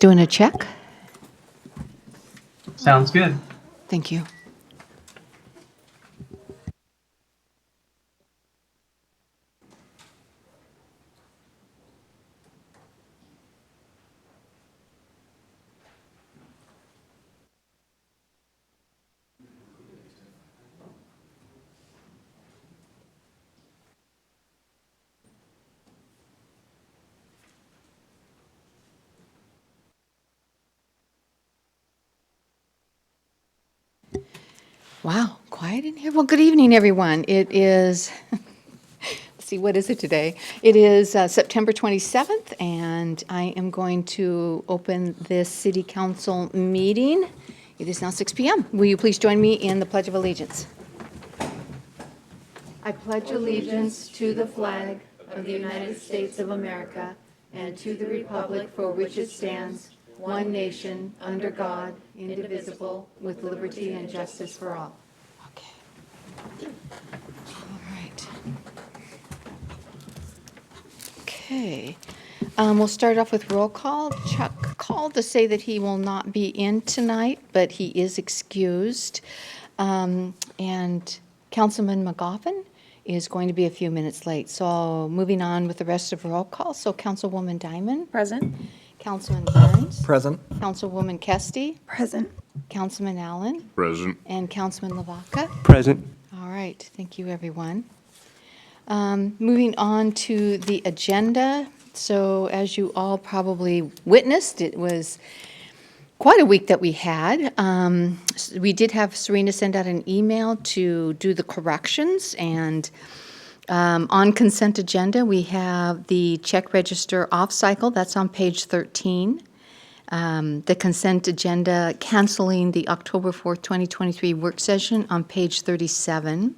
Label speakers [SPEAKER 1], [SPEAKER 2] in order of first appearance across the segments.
[SPEAKER 1] Doing a check?
[SPEAKER 2] Sounds good.
[SPEAKER 1] Thank you. Wow, quiet in here. Well, good evening, everyone. It is, let's see, what is it today? It is September 27th, and I am going to open this city council meeting. It is now 6 p.m. Will you please join me in the Pledge of Allegiance? I pledge allegiance to the flag of the United States of America and to the republic for which it stands, one nation, under God, indivisible, with liberty and justice for all. Okay. All right. Okay. We'll start off with roll call. Chuck called to say that he will not be in tonight, but he is excused. And Councilman McGoffin is going to be a few minutes late. So moving on with the rest of roll call. So Councilwoman Diamond.
[SPEAKER 3] Present.
[SPEAKER 1] Councilman Burns.
[SPEAKER 4] Present.
[SPEAKER 1] Councilwoman Kesty.
[SPEAKER 3] Present.
[SPEAKER 1] Councilman Allen.
[SPEAKER 5] Present.
[SPEAKER 1] And Councilman Lavaca.
[SPEAKER 5] Present.
[SPEAKER 1] All right, thank you, everyone. Moving on to the agenda. So as you all probably witnessed, it was quite a week that we had. We did have Serena send out an email to do the corrections, and on consent agenda, we have the check register off cycle. That's on page 13. The consent agenda canceling the October 4th, 2023 work session on page 37.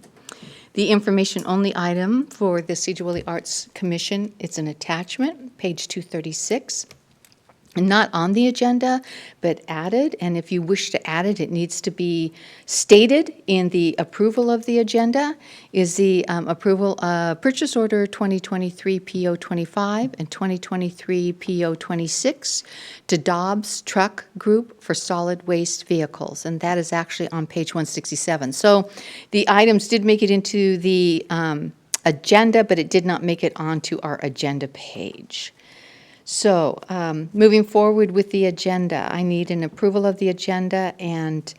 [SPEAKER 1] The information-only item for the Sedro-Woolley Arts Commission, it's an attachment, page 236. Not on the agenda, but added, and if you wish to add it, it needs to be stated in the approval of the agenda, is the approval of purchase order 2023 PO 25 and 2023 PO 26 to Dobbs Truck Group for solid waste vehicles, and that is actually on page 167. So the items did make it into the agenda, but it did not make it onto our agenda page. So, moving forward with the agenda, I need an approval of the agenda and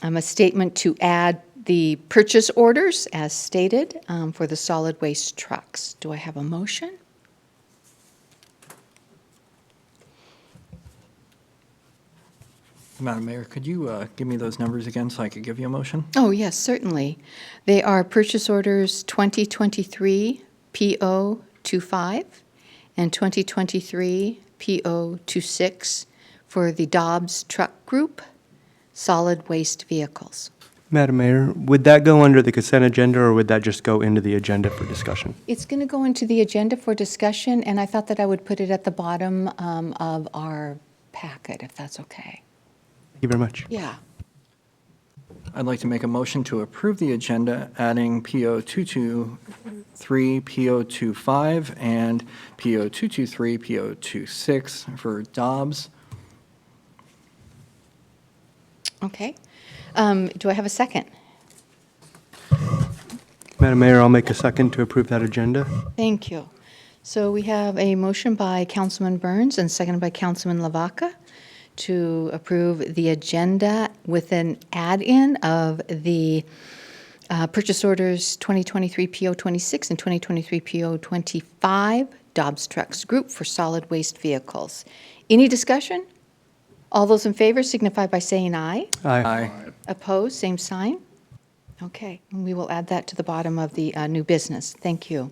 [SPEAKER 1] a statement to add the purchase orders as stated for the solid waste trucks. Do I have a motion?
[SPEAKER 4] Madam Mayor, could you give me those numbers again so I could give you a motion?
[SPEAKER 1] Oh, yes, certainly. They are purchase orders 2023 PO 25 and 2023 PO 26 for the Dobbs Truck Group solid waste vehicles.
[SPEAKER 5] Madam Mayor, would that go under the consent agenda, or would that just go into the agenda for discussion?
[SPEAKER 1] It's going to go into the agenda for discussion, and I thought that I would put it at the bottom of our packet, if that's okay.
[SPEAKER 5] Thank you very much.
[SPEAKER 1] Yeah.
[SPEAKER 4] I'd like to make a motion to approve the agenda, adding PO 223, PO 25, and PO 223, PO 26 for Dobbs.
[SPEAKER 1] Okay. Do I have a second?
[SPEAKER 5] Madam Mayor, I'll make a second to approve that agenda.
[SPEAKER 1] Thank you. So we have a motion by Councilman Burns and seconded by Councilman Lavaca to approve the agenda with an add-in of the purchase orders 2023 PO 26 and 2023 PO 25 Dobbs Trucks Group for solid waste vehicles. Any discussion? All those in favor signify by saying aye.
[SPEAKER 4] Aye.
[SPEAKER 1] Opposed, same sign. Okay, and we will add that to the bottom of the new business. Thank you.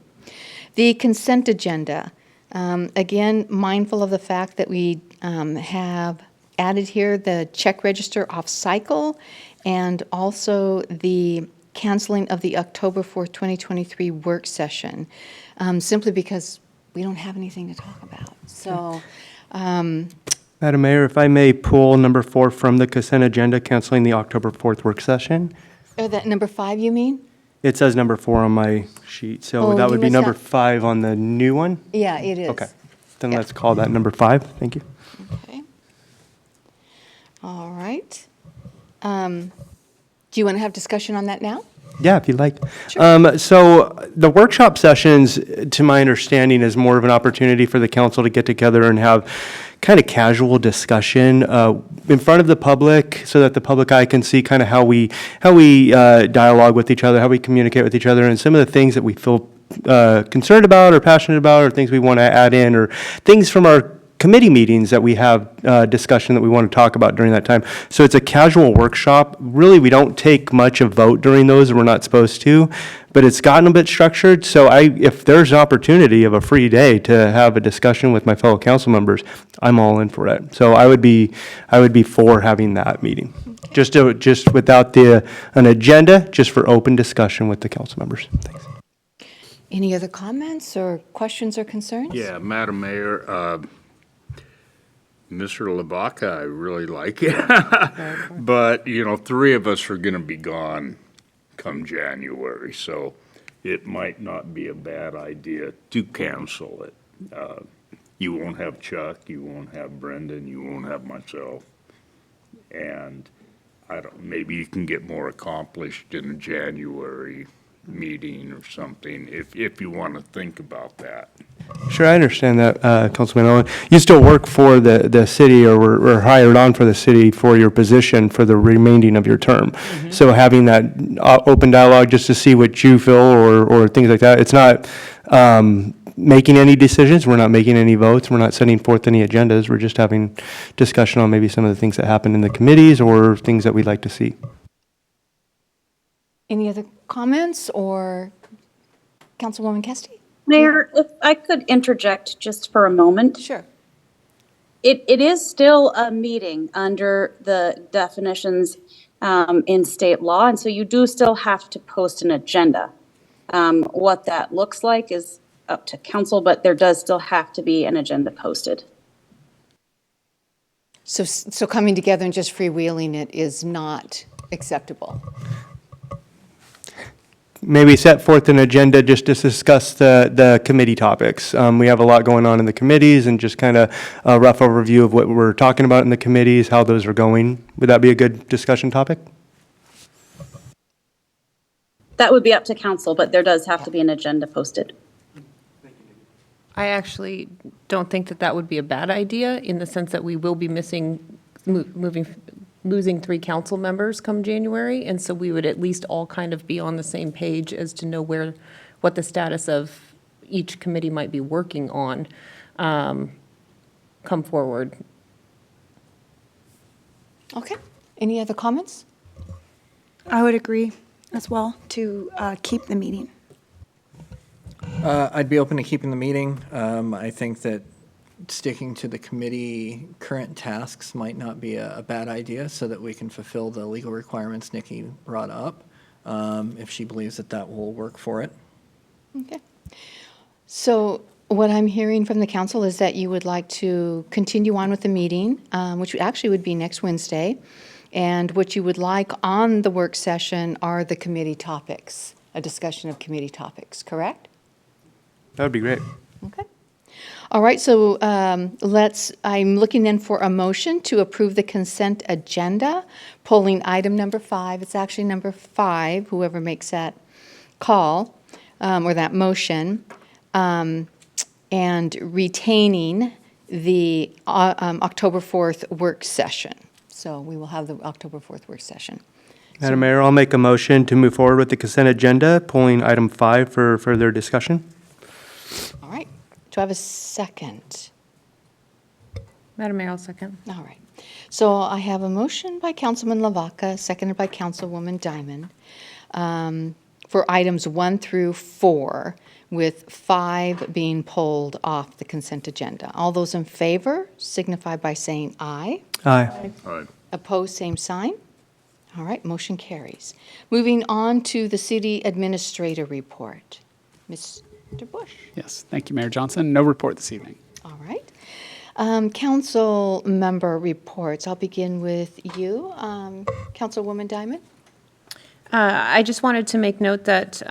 [SPEAKER 1] The consent agenda. Again, mindful of the fact that we have added here the check register off cycle and also the canceling of the October 4th, 2023 work session, simply because we don't have anything to talk about. So,
[SPEAKER 5] Madam Mayor, if I may pull number 4 from the consent agenda, canceling the October 4th work session.
[SPEAKER 1] that number 5, you mean?
[SPEAKER 5] It says number 4 on my sheet, so
[SPEAKER 1] Oh,
[SPEAKER 5] that
[SPEAKER 1] you
[SPEAKER 5] would be
[SPEAKER 1] must
[SPEAKER 5] number
[SPEAKER 1] have-
[SPEAKER 5] 5 on the new one?
[SPEAKER 1] Yeah, it is.
[SPEAKER 5] Okay, then
[SPEAKER 1] Yeah.
[SPEAKER 5] let's call that number 5. Thank you.
[SPEAKER 1] Okay. All right. Do you want to have discussion on that now?
[SPEAKER 5] Yeah, if you'd like. So the workshop sessions, to my understanding, is more of an opportunity for the council to get together and have kind of casual discussion in front of the public so that the public eye can see kind of how we dialogue with each other, how we communicate with each other, and some of the things that we feel concerned about or passionate about or things we want to add in or things from our committee meetings that we have discussion that we want to talk about during that time. So it's a casual workshop. Really, we don't take much of vote during those, and we're not supposed to, but it's gotten a bit structured. So if there's an opportunity of a free day to have a discussion with my fellow council members, I'm all in for it. So I would be for having that meeting. Just without an agenda, just for open discussion with the council members. Thanks.
[SPEAKER 1] Any other comments or questions or concerns?
[SPEAKER 2] Yeah, Madam Mayor, Mr. Lavaca, I really like it. But, 3 of us are going to be gone come January, so it might not be a bad idea to cancel it. You won't have Chuck, you won't have Brendan, you won't have myself. And maybe you can get more accomplished in a January meeting or something, if you want to think about that.
[SPEAKER 5] Sure, I understand that, Councilman Owen. You still work for the city or were hired on for the city for your position for the remaining of your term. So having that open dialogue just to see what you feel or things like that, it's not making any decisions, we're not making any votes, we're not setting forth any agendas, we're just having discussion on maybe some of the things that happen in the committees or things that we'd like to see.
[SPEAKER 1] Any other comments or Councilwoman Kesty?
[SPEAKER 3] Mayor, if I could interject just for a moment.
[SPEAKER 1] Sure.
[SPEAKER 3] It is still a meeting under the definitions in state law, and so you do still have to post an agenda. What that looks like is up to council, but there does still have to be an agenda posted.
[SPEAKER 1] So coming together and just freewheeling it is not acceptable.
[SPEAKER 5] Maybe set forth an agenda just to discuss the committee topics. We have a lot going on in the committees and just kind of a rough overview of what we're talking about in the committees, how those are going. Would that be a good discussion topic?
[SPEAKER 3] That would be up to council, but there does have to be an agenda posted.
[SPEAKER 6] I actually don't think that would be a bad idea in the sense that we will be losing 3 council members come January, and so we would at least all kind of be on the same page as to know what the status of each committee might be working on come forward.
[SPEAKER 1] Okay. Any other comments?
[SPEAKER 7] I would agree as well to keep the meeting.
[SPEAKER 4] I'd be open to keeping the meeting. I think that sticking to the committee current tasks might not be a bad idea so that we can fulfill the legal requirements Nikki brought up, if she believes that will work for it.
[SPEAKER 1] Okay. So what I'm hearing from the council is that you would like to continue on with the meeting, which actually would be next Wednesday. And what you would like on the work session are the committee topics, a discussion of committee topics, correct?
[SPEAKER 5] That would be great.
[SPEAKER 1] Okay. All right, so I'm looking then for a motion to approve the consent agenda, pulling item number 5. It's actually number 5, whoever makes that call or that motion, and retaining the October 4th work session. So we will have the October 4th work session.
[SPEAKER 5] Madam Mayor, I'll make a motion to move forward with the consent agenda, pulling item 5 for further discussion.
[SPEAKER 1] All right. Do I have a second?
[SPEAKER 6] Madam Mayor, I'll second.
[SPEAKER 1] All right. So I have a motion by Councilman Lavaca, seconded by Councilwoman Diamond, for items 1 through 4, with 5 being pulled off the consent agenda. All those in favor signify by saying aye.
[SPEAKER 5] Aye.
[SPEAKER 2] All right.
[SPEAKER 1] Opposed, same sign. All right, motion carries. Moving on to the city administrator report. Mr. Bush.
[SPEAKER 8] Yes, thank you, Mayor Johnson. No report this evening.
[SPEAKER 1] All right. Council member reports. I'll begin with you, Councilwoman Diamond.
[SPEAKER 6] I just wanted to make note that,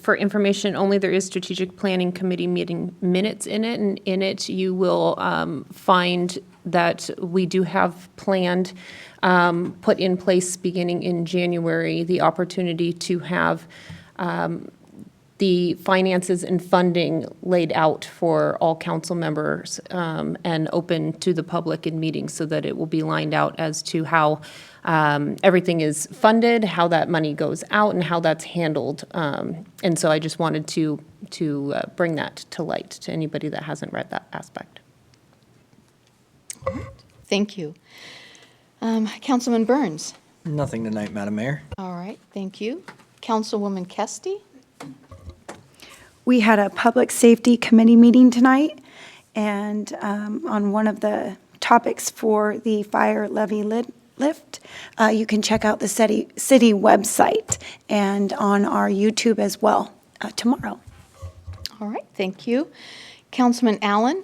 [SPEAKER 6] for information only, there is Strategic Planning Committee meeting minutes in it, and in it you will find that we do have planned, put in place beginning in January, the opportunity to have the finances and funding laid out for all council members and open to the public in meetings so that it will be lined out as to how everything is funded, how that money goes out, and how that's handled. And so I just wanted to bring that to light to anybody that hasn't read that aspect.
[SPEAKER 1] Thank you. Councilman Burns?
[SPEAKER 4] Nothing tonight, Madam Mayor.
[SPEAKER 1] All right, thank you. Councilwoman Kesty?
[SPEAKER 7] We had a Public Safety Committee meeting tonight, and on one of the topics for the fire levy lift, you can check out the city website and on our YouTube as well tomorrow.
[SPEAKER 1] All right, thank you. Councilman Allen?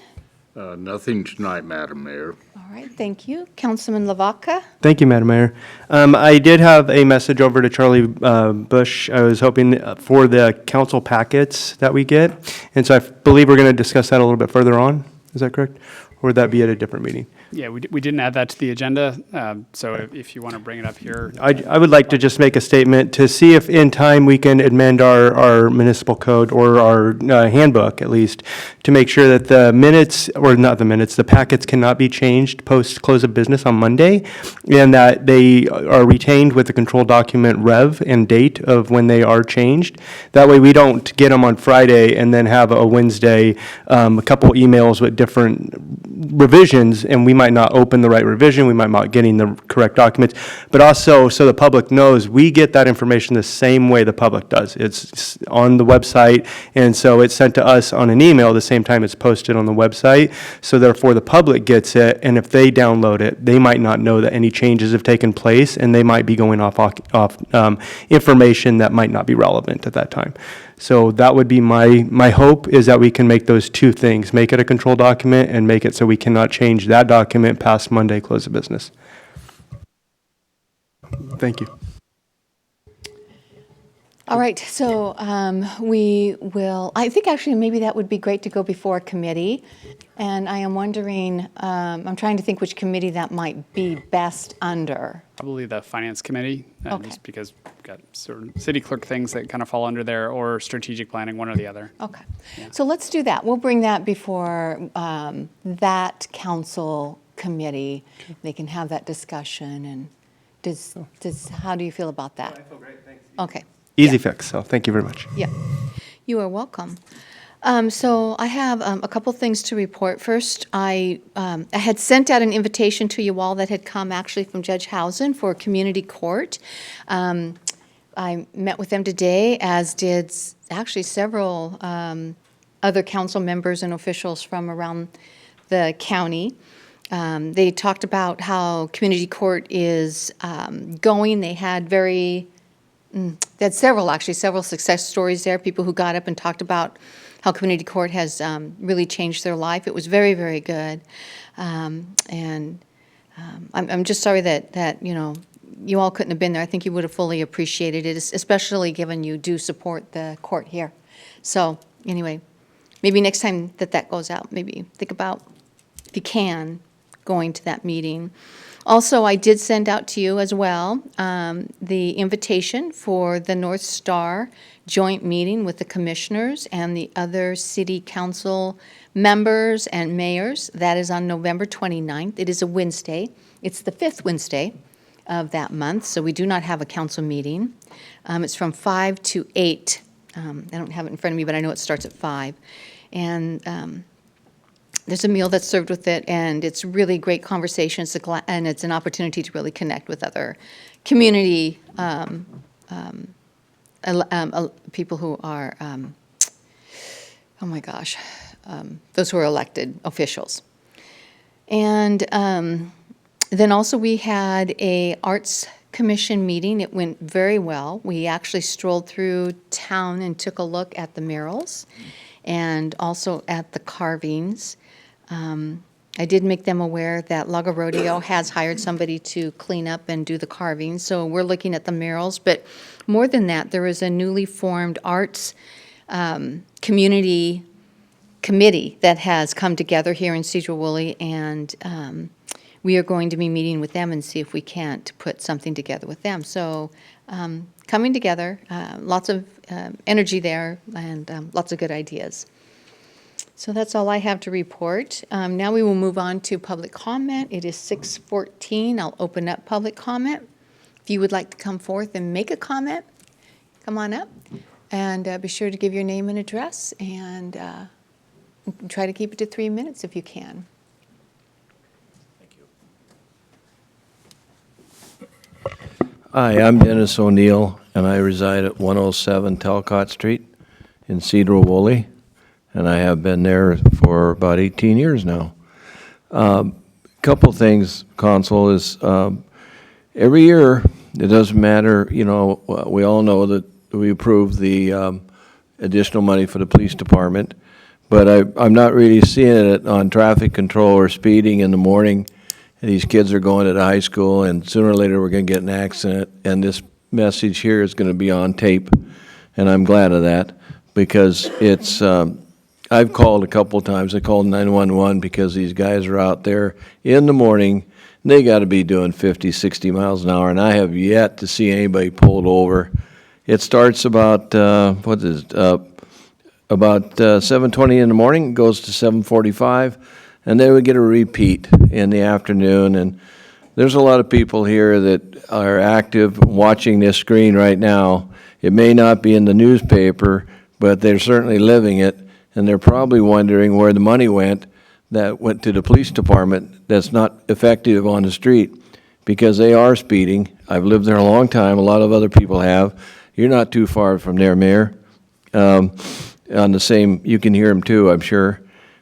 [SPEAKER 2] Nothing tonight, Madam Mayor.
[SPEAKER 1] All right, thank you. Councilman Lavaca?
[SPEAKER 5] Thank you, Madam Mayor. I did have a message over to Charlie Bush. I was hoping for the council packets that we get. And so I believe we're going to discuss that a little bit further on. Is that correct? Or would that be at a different meeting?
[SPEAKER 8] Yeah, we didn't add that to the agenda, so if you want to bring it up here.
[SPEAKER 5] I would like to just make a statement to see if in time we can amend our municipal code or our handbook at least to make sure that the minutes, or not the minutes, the packets cannot be changed post close of business on Monday, and that they are retained with the control document rev and date of when they are changed. That way we don't get them on Friday and then have a Wednesday, a couple emails with different revisions, and we might not open the right revision, we might not getting the correct documents, but also so the public knows we get that information the same way the public does. It's on the website, and so it's sent to us on an email the same time it's posted on the website, so therefore the public gets it, and if they download it, they might not know that any changes have taken place, and they might be going off information that might not be relevant at that time. So that would be my hope, is that we can make those two things, make it a control document and make it so we cannot change that document past Monday close of business. Thank you.
[SPEAKER 1] All right, so we will, I think actually maybe that would be great to go before a committee. And I am wondering, I'm trying to think which committee that might be best under.
[SPEAKER 8] Probably the Finance Committee,
[SPEAKER 1] Okay.
[SPEAKER 8] just because we've got certain city clerk things that kind of fall under there, or strategic planning, one or the other.
[SPEAKER 1] Okay, so let's do that. We'll bring that before that council committee. They can have that discussion, and how do you feel about that? I feel great, thanks. Okay.
[SPEAKER 5] Easy fix, so thank you very much.
[SPEAKER 1] Yeah, you are welcome. So I have a couple things to report. First, I had sent out an invitation to you all that had come actually from Judge Housen for community court. I met with them today, as did actually several other council members and officials from around the county. They talked about how community court is going. They had several success stories there, people who got up and talked about how community court has really changed their life. It was very, very good. And I'm just sorry that you all couldn't have been there. I think you would have fully appreciated it, especially given you do support the court here. So anyway, maybe next time that goes out, maybe think about, if you can, going to that meeting. Also, I did send out to you as well the invitation for the North Star joint meeting with the commissioners and the other city council members and mayors. That is on November 29th. It is a Wednesday. It's the fifth Wednesday of that month, so we do not have a council meeting. It's from 5 to 8. I don't have it in front of me, but I know it starts at 5. And there's a meal that's served with it, and it's really great conversation, and it's an opportunity to really connect with other community people who are, oh my gosh, those who are elected officials. And then also we had a Arts Commission meeting. It went very well. We actually strolled through town and took a look at the murals and also at the carvings. I did make them aware that Lago Rodeo has hired somebody to clean up and do the carving, so we're looking at the murals. But more than that, there is a newly formed arts community committee that has come together here in Sedro-Woolley, and we are going to be meeting with them and see if we can't put something together with them. So coming together, lots of energy there, and lots of good ideas. So that's all I have to report. Now we will move on to public comment. It is 6:14. I'll open up public comment. If you would like to come forth and make a comment, come on up. And be sure to give your name and address, and try to keep it to 3 minutes if you can.
[SPEAKER 9] Hi, I'm Dennis O'Neill, and I reside at 107 Talcott Street in Sedro-Woolley, and I have been there for about 18 years now. Couple things, Council, is every year, it doesn't matter, you know, we all know that we approved the additional money for the police department, but I'm not really seeing it on traffic control or speeding in the morning. These kids are going to the high school, and sooner or later we're going to get an accident, and this message here is going to be on tape, and I'm glad of that, because it's, I've called a couple of times. I called 911 because these guys are out there in the morning, and they got to be doing 50, 60 miles an hour, and I have yet to see anybody pulled over. It starts about, about 7:20 in the morning, goes to 7:45, and then we get a repeat in the afternoon. And there's a lot of people here that are active watching this screen right now. It may not be in the newspaper, but they're certainly living it, and they're probably wondering where the money went that went to the police department that's not effective on the street, because they are speeding. I've lived there a long time. A lot of other people have. You're not too far from there, Mayor. On the same, you can hear them too, I'm sure.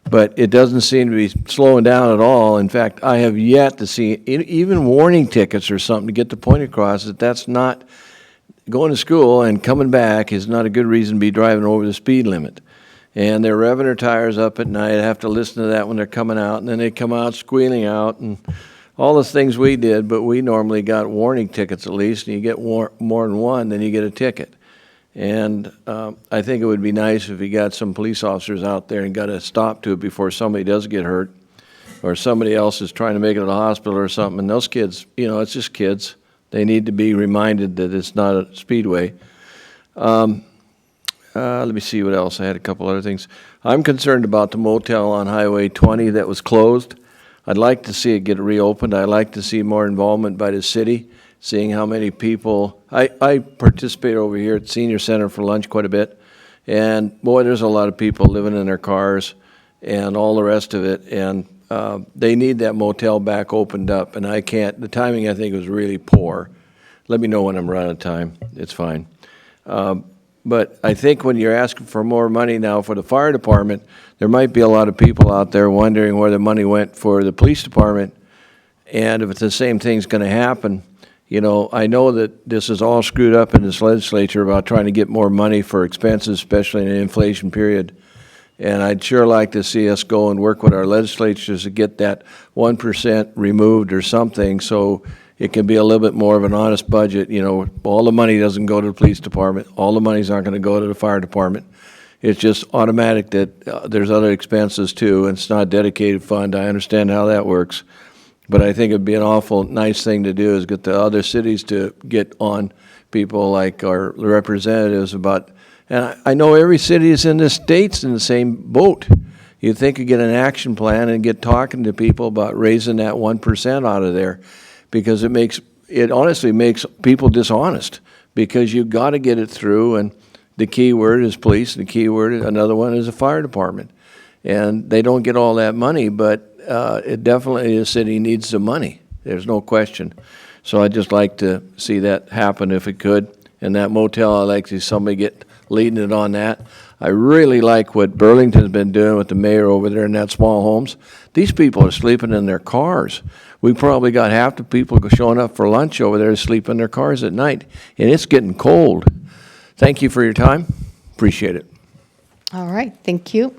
[SPEAKER 9] But it doesn't seem to be slowing down at all. In fact, I have yet to see even warning tickets or something to get the point across that that's not, going to school and coming back is not a good reason to be driving over the speed limit. And they're revving their tires up at night. I have to listen to that when they're coming out, and then they come out squealing out, and all the things we did, but we normally got warning tickets at least, and you get more than one, then you get a ticket. And I think it would be nice if you got some police officers out there and got a stop to it before somebody does get hurt, or somebody else is trying to make it to the hospital or something. And those kids, you know, it's just kids. They need to be reminded that it's not a speedway. Let me see what else. I had a couple other things. I'm concerned about the motel on Highway 20 that was closed. I'd like to see it get reopened. I'd like to see more involvement by the city, seeing how many people. I participate over here at Senior Center for lunch quite a bit, and boy, there's a lot of people living in their cars and all the rest of it, and they need that motel back opened up, and I can't. The timing, I think, was really poor. Let me know when I'm running out of time. It's fine. But I think when you're asking for more money now for the fire department, there might be a lot of people out there wondering where the money went for the police department, and if it's the same thing's going to happen. You know, I know that this is all screwed up in this legislature about trying to get more money for expenses, especially in an inflation period. And I'd sure like to see us go and work with our legislatures to get that 1% removed or something, so it can be a little bit more of an honest budget. You know, all the money doesn't go to the police department. All the money's not going to go to the fire department. It's just automatic that there's other expenses too, and it's not a dedicated fund. I understand how that works. But I think it'd be an awful nice thing to do is get the other cities to get on people like our representatives about, and I know every city is in the state's in the same boat. You'd think you'd get an action plan and get talking to people about raising that 1% out of there, because it honestly makes people dishonest, because you got to get it through, and the key word is police, the key word, another one is the fire department. And they don't get all that money, but it definitely, the city needs the money. There's no question. So I'd just like to see that happen if it could. And that motel, I'd like to see somebody get leading it on that. I really like what Burlington's been doing with the mayor over there in that small homes. These people are sleeping in their cars. We probably got half the people showing up for lunch over there to sleep in their cars at night. And it's getting cold. Thank you for your time. Appreciate it.
[SPEAKER 1] All right, thank you.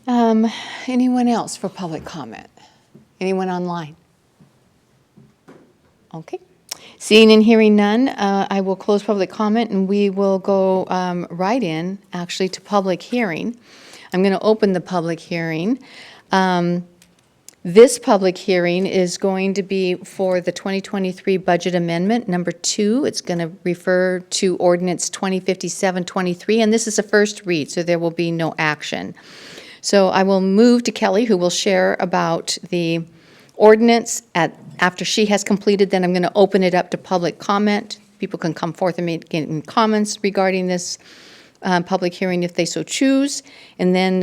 [SPEAKER 1] Anyone else for public comment? Anyone online? Okay. Seeing and hearing none, I will close public comment, and we will go right in, actually, to public hearing. I'm going to open the public hearing. This public hearing is going to be for the 2023 Budget Amendment Number 2. It's going to refer to Ordinance 2057-23, and this is a first read, so there will be no action. So I will move to Kelly, who will share about the ordinance. After she has completed, then I'm going to open it up to public comment. People can come forth and make any comments regarding this public hearing if they so choose. And then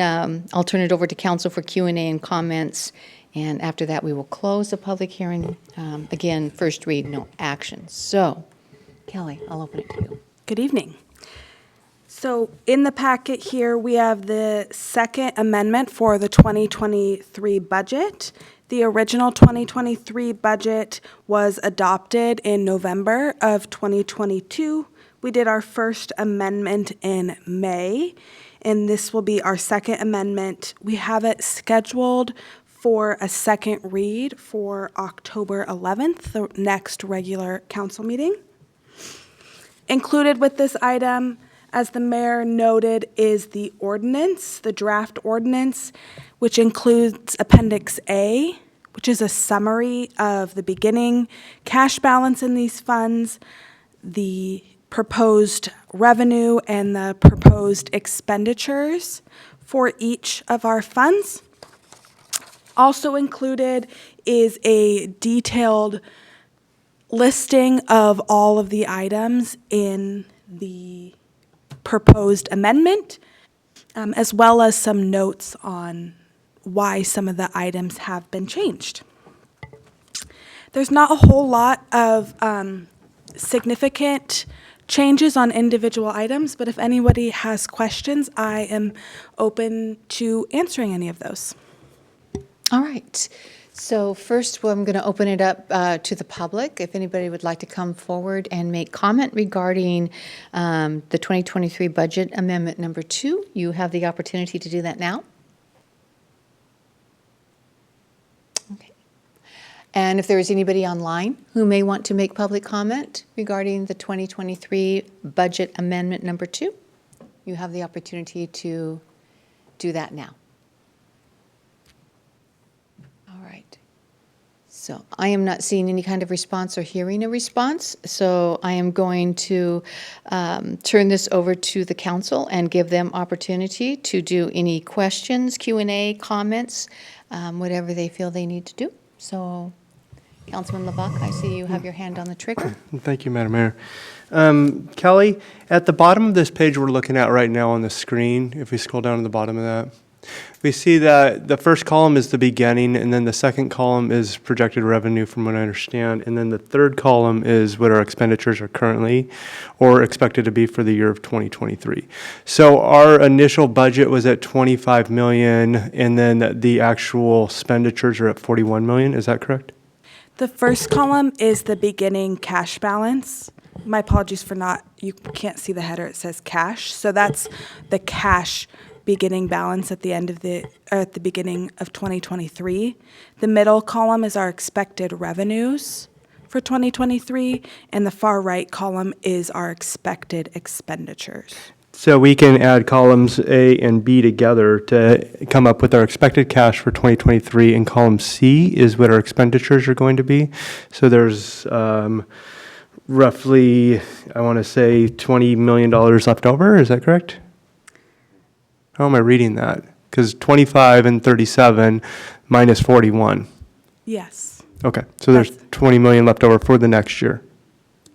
[SPEAKER 1] I'll turn it over to council for Q&A and comments. And after that, we will close the public hearing. Again, first read, no action. So, Kelly, I'll open it to you.
[SPEAKER 10] Good evening. So in the packet here, we have the second amendment for the 2023 budget. The original 2023 budget was adopted in November of 2022. We did our first amendment in May, and this will be our second amendment. We have it scheduled for a second read for October 11th, the next regular council meeting. Included with this item, as the mayor noted, is the ordinance, the draft ordinance, which includes Appendix A, which is a summary of the beginning cash balance in these funds, the proposed revenue, and the proposed expenditures for each of our funds. Also included is a detailed listing of all of the items in the proposed amendment, as well as some notes on why some of the items have been changed. There's not a whole lot of significant changes on individual items, but if anybody has questions, I am open to answering any of those.
[SPEAKER 1] All right. So first, I'm going to open it up to the public. If anybody would like to come forward and make comment regarding the 2023 Budget Amendment Number 2, you have the opportunity to do that now. Okay. And if there is anybody online who may want to make public comment regarding the 2023 Budget Amendment Number 2, you have the opportunity to do that now. So I am not seeing any kind of response or hearing a response, so I am going to turn this over to the council and give them opportunity to do any questions, Q&A, comments, whatever they feel they need to do. So, Councilman LeBlanc, I see you have your hand on the trigger.
[SPEAKER 5] Thank you, Madam Mayor. Kelly, at the bottom of this page we're looking at right now on the screen, if we scroll down to the bottom of that, we see that the first column is the beginning, and then the second column is projected revenue, from what I understand, and then the third column is what our expenditures are currently or expected to be for the year of 2023. So our initial budget was at 25 million, and then the actual expenditures are at 41 million. Is that correct?
[SPEAKER 10] The first column is the beginning cash balance. My apologies for you can't see the header, it says cash. So that's the cash beginning balance at the end of at the beginning of 2023. The middle column is our expected revenues for 2023, and the far right column is our expected expenditures.
[SPEAKER 5] So we can add columns A and B together to come up with our expected cash for 2023, and column C is what our expenditures are going to be. So there's roughly, I want to say, $20 million left over. Is that correct? How am I reading that? Because 25 and 37 minus 41.
[SPEAKER 10] Yes.
[SPEAKER 5] Okay, so there's 20 million left over for the next year.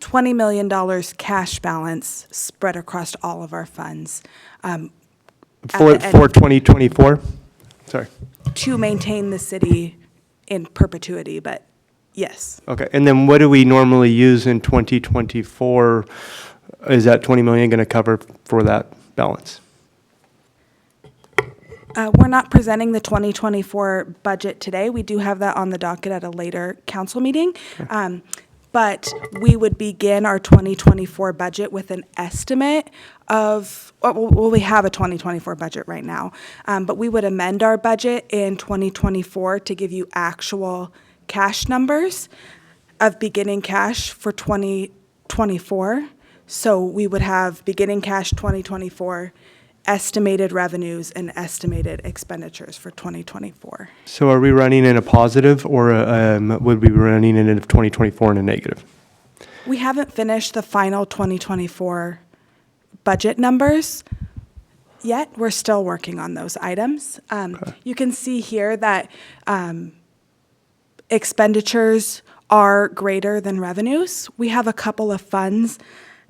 [SPEAKER 10] $20 million cash balance spread across all of our funds.
[SPEAKER 5] For 2024? Sorry.
[SPEAKER 10] To maintain the city in perpetuity, but yes.
[SPEAKER 5] Okay, and then what do we normally use in 2024? Is that 20 million going to cover for that balance?
[SPEAKER 10] We're not presenting the 2024 budget today. We do have that on the docket at a later council meeting. but we would begin our 2024 budget with an estimate of, well, we have a 2024 budget right now, but we would amend our budget in 2024 to give you actual cash numbers of beginning cash for 2024. So we would have beginning cash 2024, estimated revenues and estimated expenditures for 2024.
[SPEAKER 5] So are we running in a positive, or would we be running in 2024 in a negative?
[SPEAKER 10] We haven't finished the final 2024 budget numbers yet. We're still working on those items. You can see here that expenditures are greater than revenues. We have a couple of funds,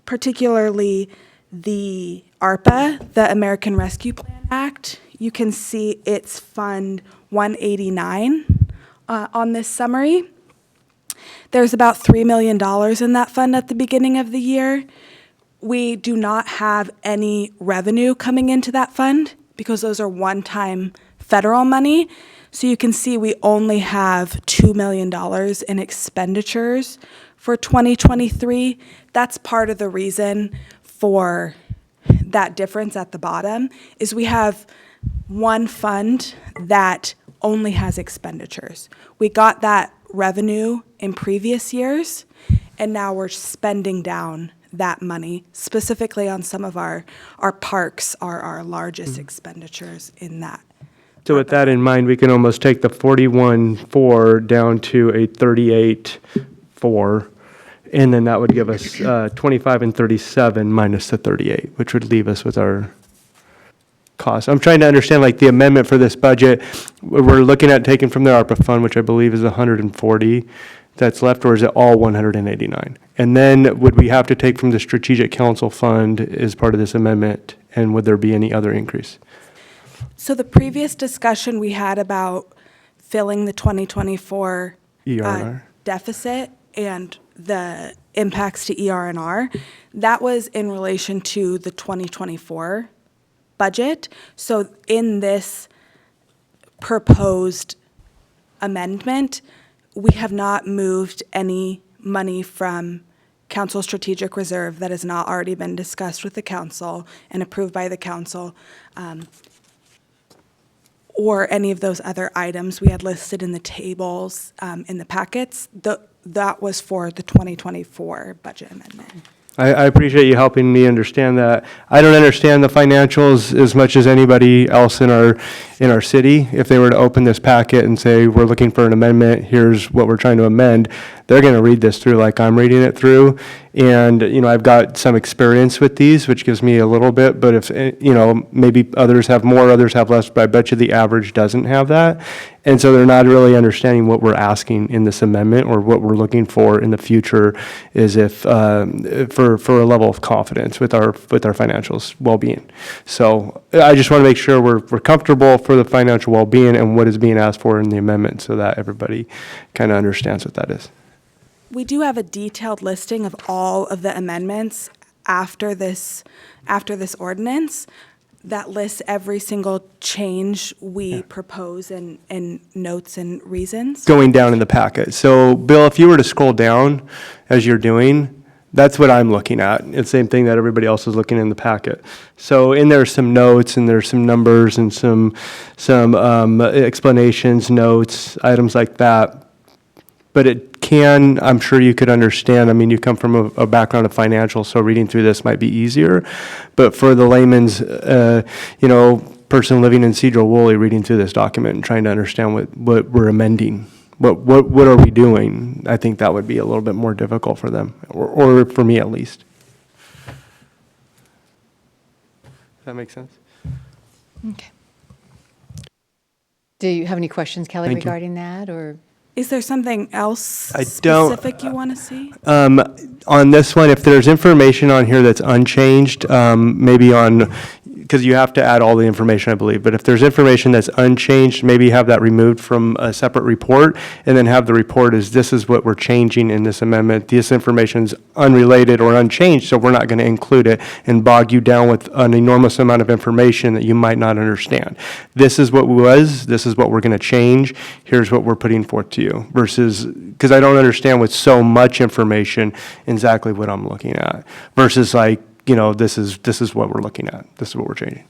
[SPEAKER 10] particularly the ARPA, the American Rescue Plan Act. You can see it's Fund 189 on this summary. There's about $3 million in that fund at the beginning of the year. We do not have any revenue coming into that fund because those are one-time federal money. So you can see we only have $2 million in expenditures for 2023. That's part of the reason for that difference at the bottom, is we have one fund that only has expenditures. We got that revenue in previous years, and now we're spending down that money. Specifically on some of our parks are our largest expenditures in that.
[SPEAKER 5] So with that in mind, we can almost take the 41.4 down to a 38.4, and then that would give us 25 and 37 minus the 38, which would leave us with our costs. I'm trying to understand, like, the amendment for this budget. We're looking at taking from the ARPA fund, which I believe is 140 that's left, or is it all 189? And then would we have to take from the strategic council fund as part of this amendment, and would there be any other increase?
[SPEAKER 10] So the previous discussion we had about filling the 2024
[SPEAKER 5] ER&R?
[SPEAKER 10] deficit and the impacts to ER&R, that was in relation to the 2024 budget. So in this proposed amendment, we have not moved any money from council strategic reserve that has not already been discussed with the council and approved by the council, or any of those other items we had listed in the tables in the packets. That was for the 2024 budget amendment.
[SPEAKER 5] I appreciate you helping me understand that. I don't understand the financials as much as anybody else in our city. If they were to open this packet and say, we're looking for an amendment, here's what we're trying to amend, they're going to read this through like I'm reading it through. And, I've got some experience with these, which gives me a little bit, but if, maybe others have more, others have less, but I bet you the average doesn't have that. And so they're not really understanding what we're asking in this amendment, or what we're looking for in the future is if, for a level of confidence with our financials well-being. So I just want to make sure we're comfortable for the financial well-being and what is being asked for in the amendment, so that everybody kind of understands what that is.
[SPEAKER 10] We do have a detailed listing of all of the amendments after this ordinance that lists every single change we propose and notes and reasons.
[SPEAKER 5] Going down in the packet. So Bill, if you were to scroll down as you're doing, that's what I'm looking at. It's the same thing that everybody else is looking in the packet. So in there are some notes, and there's some numbers and some explanations, notes, items like that. But it can, I'm sure you could understand, you come from a background of financial, so reading through this might be easier. But for the layman's, person living in Sedro-Woolley, reading through this document and trying to understand what we're amending, what are we doing, I think that would be a little bit more difficult for them, or for me at least. Does that make sense?
[SPEAKER 1] Okay. Do you have any questions, Kelly,
[SPEAKER 5] Thank you.
[SPEAKER 1] regarding that, or?
[SPEAKER 10] Is there something else
[SPEAKER 5] I don't-
[SPEAKER 10] specific you want to see?
[SPEAKER 5] On this one, if there's information on here that's unchanged, maybe on because you have to add all the information, I believe. But if there's information that's unchanged, maybe have that removed from a separate report, and then have the report as, this is what we're changing in this amendment. This information's unrelated or unchanged, so we're not going to include it and bog you down with an enormous amount of information that you might not understand. This is what was, this is what we're going to change, here's what we're putting forth to you, versus, because I don't understand with so much information exactly what I'm looking at, versus like, you know, this is what we're looking at, this is what we're changing.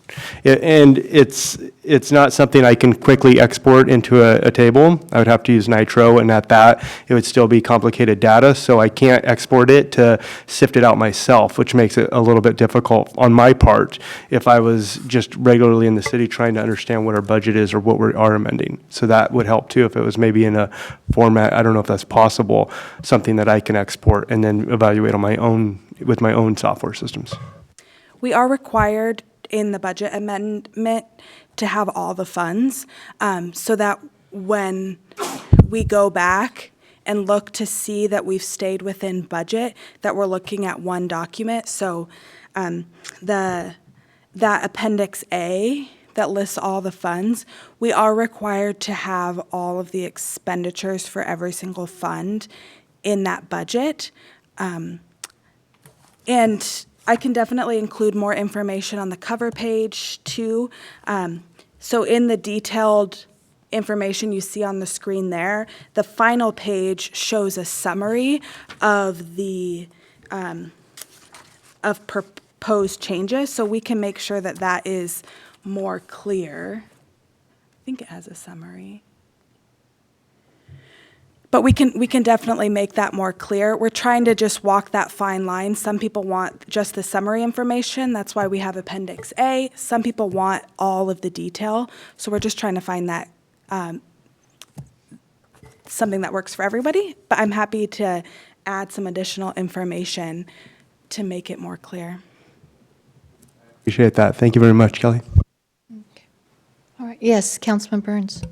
[SPEAKER 5] And it's not something I can quickly export into a table. I would have to use Nitro, and at that, it would still be complicated data, so I can't export it to sift it out myself, which makes it a little bit difficult on my part if I was just regularly in the city trying to understand what our budget is or what we are amending. So that would help too, if it was maybe in a format, I don't know if that's possible, something that I can export and then evaluate on my own, with my own software systems.
[SPEAKER 10] We are required in the budget amendment to have all the funds, so that when we go back and look to see that we've stayed within budget, that we're looking at one document. So that Appendix A that lists all the funds, we are required to have all of the expenditures for every single fund in that budget. And I can definitely include more information on the cover page too. So in the detailed information you see on the screen there, the final page shows a summary of the of proposed changes, so we can make sure that that is more clear. I think it has a summary. But we can definitely make that more clear. We're trying to just walk that fine line. Some people want just the summary information. That's why we have Appendix A. Some people want all of the detail. So we're just trying to find that something that works for everybody. But I'm happy to add some additional information to make it more clear.
[SPEAKER 5] Appreciate that. Thank you very much, Kelly.
[SPEAKER 1] All right, yes, Councilman Burns.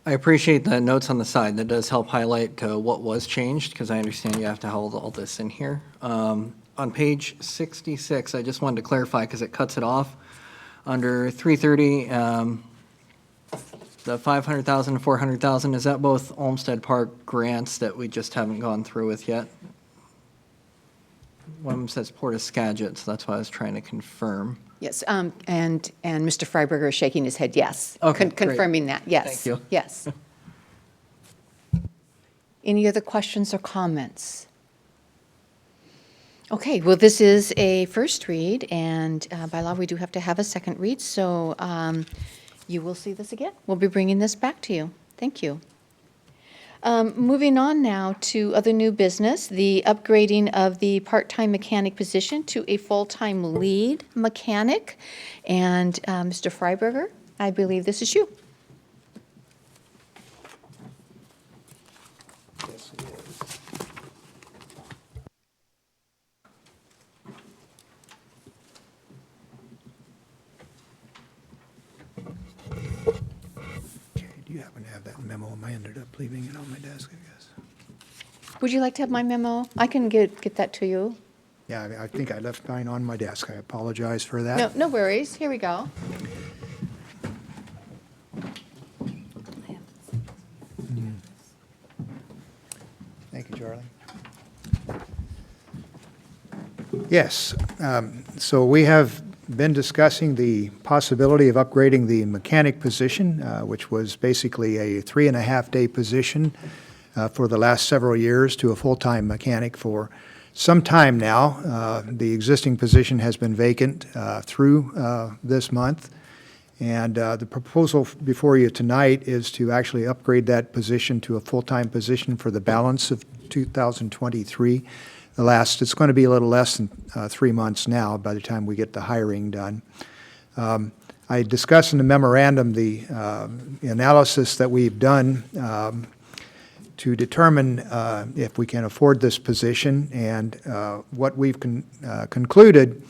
[SPEAKER 4] I appreciate the notes on the side. That does help highlight what was changed, because I understand you have to hold all this in here. On page 66, I just wanted to clarify, because it cuts it off. Under 330, the 500,000 to 400,000, is that both Olmsted Park grants that we just haven't gone through with yet? One of them says Port of Skagit, so that's why I was trying to confirm.
[SPEAKER 1] Yes, and Mr. Freiberger is shaking his head, yes.
[SPEAKER 4] Okay, great.
[SPEAKER 1] Confirming that, yes.
[SPEAKER 4] Thank you.
[SPEAKER 1] Yes. Any other questions or comments? Okay, well, this is a first read, and by law, we do have to have a second read, so you will see this again. We'll be bringing this back to you. Thank you. Moving on now to other new business, the upgrading of the part-time mechanic position to a full-time lead mechanic. And Mr. Freiberger, I believe this is you.
[SPEAKER 11] Yes, it is. Okay, do you happen to have that memo? I ended up leaving it on my desk, I guess.
[SPEAKER 1] Would you like to have my memo? I can get that to you.
[SPEAKER 11] Yeah, I think I left mine on my desk. I apologize for that.
[SPEAKER 1] No, no worries. Here we go.
[SPEAKER 11] Thank you, Charlie. Yes, so we have been discussing the possibility of upgrading the mechanic position, which was basically a 3.5-day position for the last several years, to a full-time mechanic for some time now. The existing position has been vacant through this month, and the proposal before you tonight is to actually upgrade that position to a full-time position for the balance of 2023. It's going to be a little less than 3 months now by the time we get the hiring done. I discussed in the memorandum the analysis that we've done to determine if we can afford this position, and what we've concluded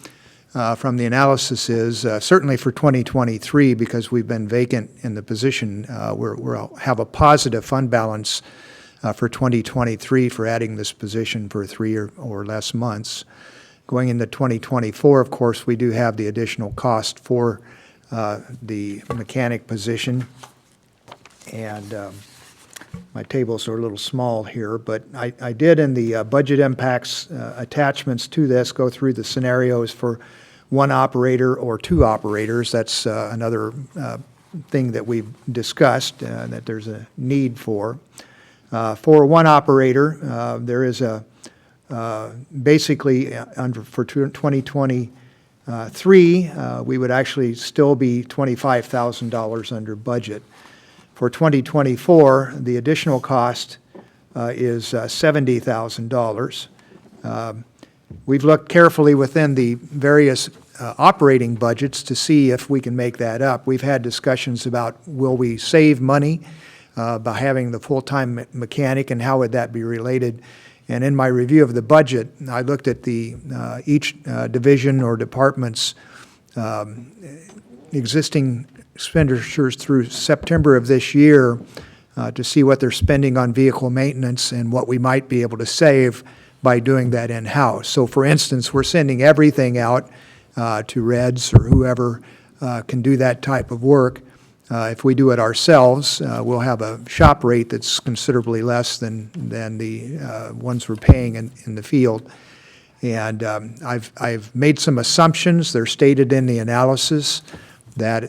[SPEAKER 11] from the analysis is certainly for 2023, because we've been vacant in the position, we'll have a positive fund balance for 2023 for adding this position for 3 or less months. Going into 2024, of course, we do have the additional cost for the mechanic position. And my tables are a little small here, but I did in the budget impacts attachments to this go through the scenarios for one operator or two operators. That's another thing that we've discussed that there's a need for. For one operator, there is a basically for 2023, we would actually still be $25,000 under budget. For 2024, the additional cost is $70,000. We've looked carefully within the various operating budgets to see if we can make that up. We've had discussions about will we save money by having the full-time mechanic, and how would that be related? And in my review of the budget, I looked at the each division or department's existing expenditures through September of this year to see what they're spending on vehicle maintenance and what we might be able to save by doing that in-house. So for instance, we're sending everything out to Reds or whoever can do that type of work. If we do it ourselves, we'll have a shop rate that's considerably less than the ones we're paying in the field. And I've made some assumptions. They're stated in the analysis that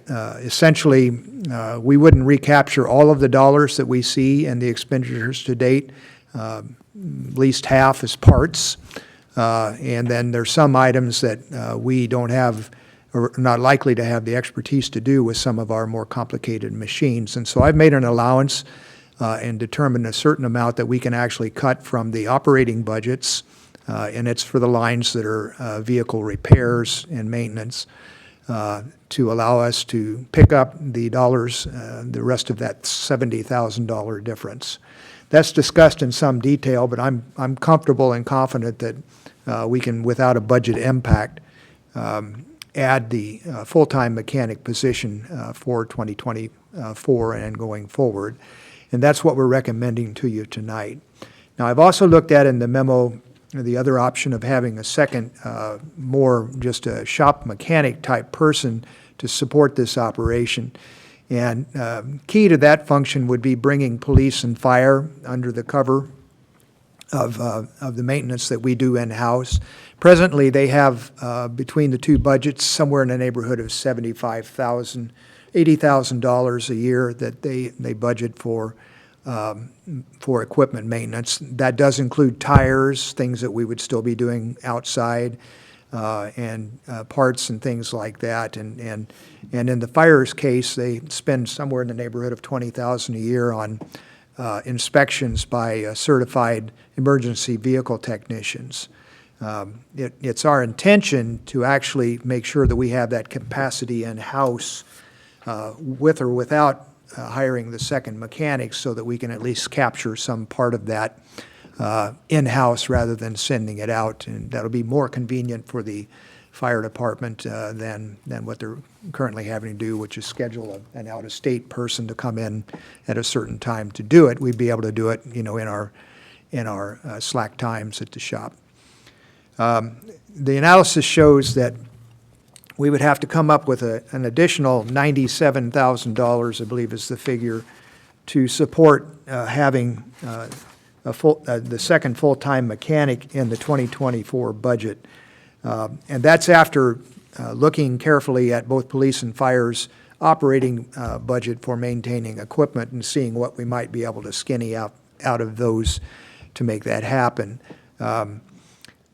[SPEAKER 11] essentially we wouldn't recapture all of the dollars that we see in the expenditures to date, at least half as parts. And then there's some items that we don't have or not likely to have the expertise to do with some of our more complicated machines. And so I've made an allowance and determined a certain amount that we can actually cut from the operating budgets, and it's for the lines that are vehicle repairs and maintenance, to allow us to pick up the dollars, the rest of that $70,000 difference. That's discussed in some detail, but I'm comfortable and confident that we can, without a budget impact, add the full-time mechanic position for 2024 and going forward. And that's what we're recommending to you tonight. Now, I've also looked at in the memo the other option of having a second, more just a shop mechanic type person to support this operation. And key to that function would be bringing police and fire under the cover of the maintenance that we do in-house. Presently, they have, between the two budgets, somewhere in the neighborhood of $75,000, $80,000 a year that they budget for equipment maintenance. That does include tires, things that we would still be doing outside, and parts and things like that. And in the fire's case, they spend somewhere in the neighborhood of $20,000 a year on inspections by certified emergency vehicle technicians. It's our intention to actually make sure that we have that capacity in-house with or without hiring the second mechanic, so that we can at least capture some part of that in-house rather than sending it out. And that'll be more convenient for the fire department than what they're currently having to do, which is schedule an out-of-state person to come in at a certain time to do it. We'd be able to do it, in our slack times at the shop. The analysis shows that we would have to come up with an additional $97,000, I believe is the figure, to support having the second full-time mechanic in the 2024 budget. And that's after looking carefully at both police and fire's operating budget for maintaining equipment and seeing what we might be able to skinny out of those to make that happen.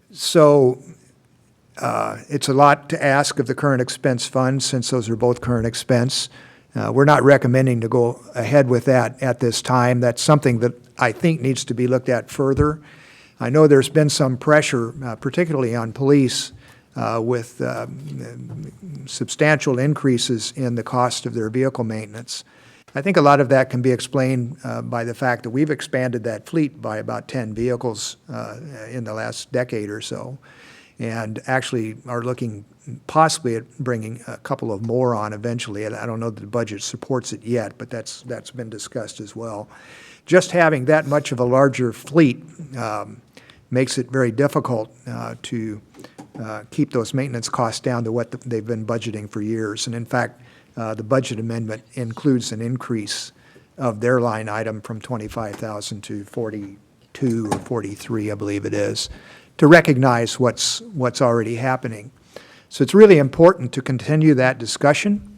[SPEAKER 11] So it's a lot to ask of the current expense fund, since those are both current expense. We're not recommending to go ahead with that at this time. That's something that I think needs to be looked at further. I know there's been some pressure, particularly on police, with substantial increases in the cost of their vehicle maintenance. I think a lot of that can be explained by the fact that we've expanded that fleet by about 10 vehicles in the last decade or so, and actually are looking possibly at bringing a couple of more on eventually. And I don't know that the budget supports it yet, but that's been discussed as well. Just having that much of a larger fleet makes it very difficult to keep those maintenance costs down to what they've been budgeting for years. And in fact, the budget amendment includes an increase of their line item from 25,000 to 42 or 43, I believe it is, to recognize what's already happening. So it's really important to continue that discussion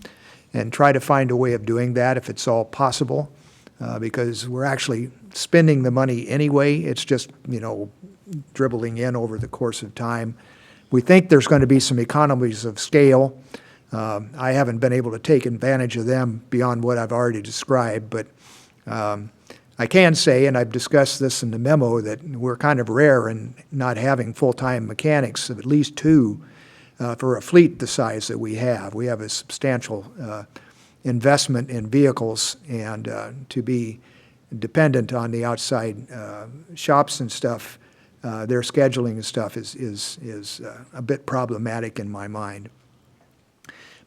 [SPEAKER 11] and try to find a way of doing that if it's all possible, because we're actually spending the money anyway. It's just, dribbling in over the course of time. We think there's going to be some economies of scale. I haven't been able to take advantage of them beyond what I've already described, but I can say, and I've discussed this in the memo, that we're kind of rare in not having full-time mechanics, of at least two, for a fleet the size that we have. We have a substantial investment in vehicles, and to be dependent on the outside shops and stuff, their scheduling and stuff is a bit problematic in my mind.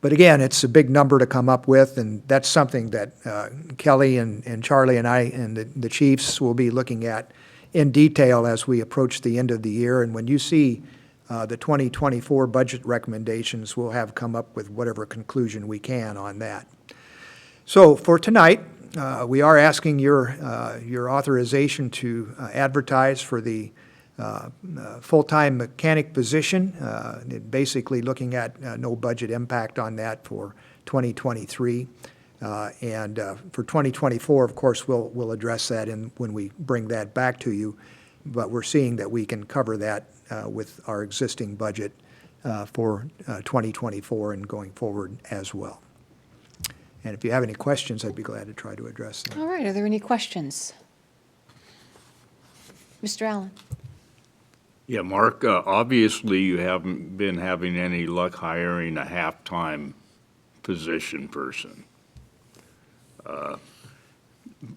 [SPEAKER 11] But again, it's a big number to come up with, and that's something that Kelly and Charlie and I and the chiefs will be looking at in detail as we approach the end of the year. And when you see the 2024 budget recommendations, we'll have come up with whatever conclusion we can on that. So for tonight, we are asking your authorization to advertise for the full-time mechanic position, basically looking at no budget impact on that for 2023. And for 2024, of course, we'll address that when we bring that back to you. But we're seeing that we can cover that with our existing budget for 2024 and going forward as well. And if you have any questions, I'd be glad to try to address them.
[SPEAKER 1] All right, are there any questions? Mr. Allen?
[SPEAKER 2] Yeah, Mark, obviously you haven't been having any luck hiring a half-time position person.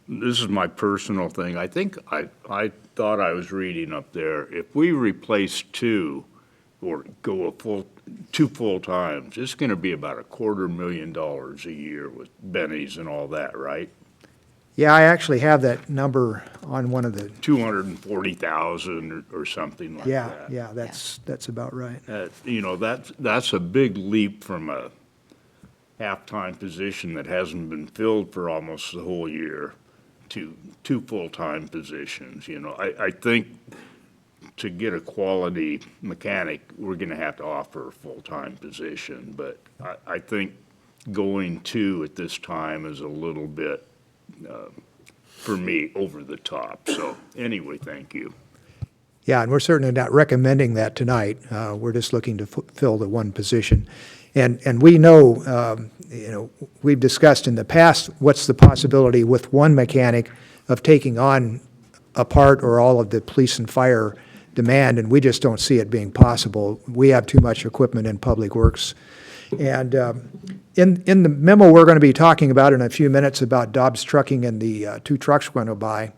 [SPEAKER 2] This is my personal thing. I think I thought I was reading up there, if we replace two or go two full times, it's going to be about $250,000 a year with bennies and all that, right?
[SPEAKER 11] Yeah, I actually have that number on one of the,
[SPEAKER 2] 240,000 or something like
[SPEAKER 11] yeah,
[SPEAKER 2] that.
[SPEAKER 11] yeah, that's about right.
[SPEAKER 2] That's a big leap from a half-time position that hasn't been filled for almost the whole year to two full-time positions. I think to get a quality mechanic, we're going to have to offer a full-time position, but I think going two at this time is a little bit, for me, over the top. So anyway, thank you.
[SPEAKER 11] Yeah, and we're certainly not recommending that tonight. We're just looking to fill the one position. And we know, we've discussed in the past what's the possibility with one mechanic of taking on a part or all of the police and fire demand, and we just don't see it being possible. We have too much equipment in Public Works. And in the memo we're going to be talking about in a few minutes about Dobbs Trucking and the two trucks we're going to buy,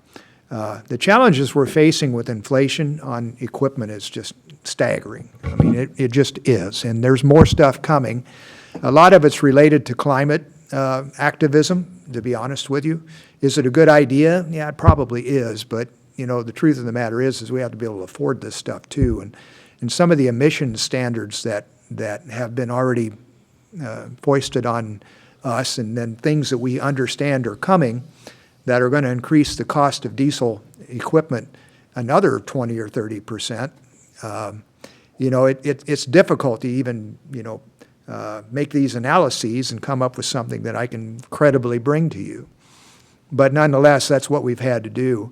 [SPEAKER 11] the challenges we're facing with inflation on equipment is just staggering. I mean, it just is. And there's more stuff coming. A lot of it's related to climate activism, to be honest with you. Is it a good idea? Yeah, it probably is. But, the truth of the matter is we have to be able to afford this stuff too. And some of the emissions standards that have been already foisted on us, and then things that we understand are coming that are going to increase the cost of diesel equipment another 20 or 30%. It's difficult to even, make these analyses and come up with something that I can credibly bring to you. But nonetheless, that's what we've had to do.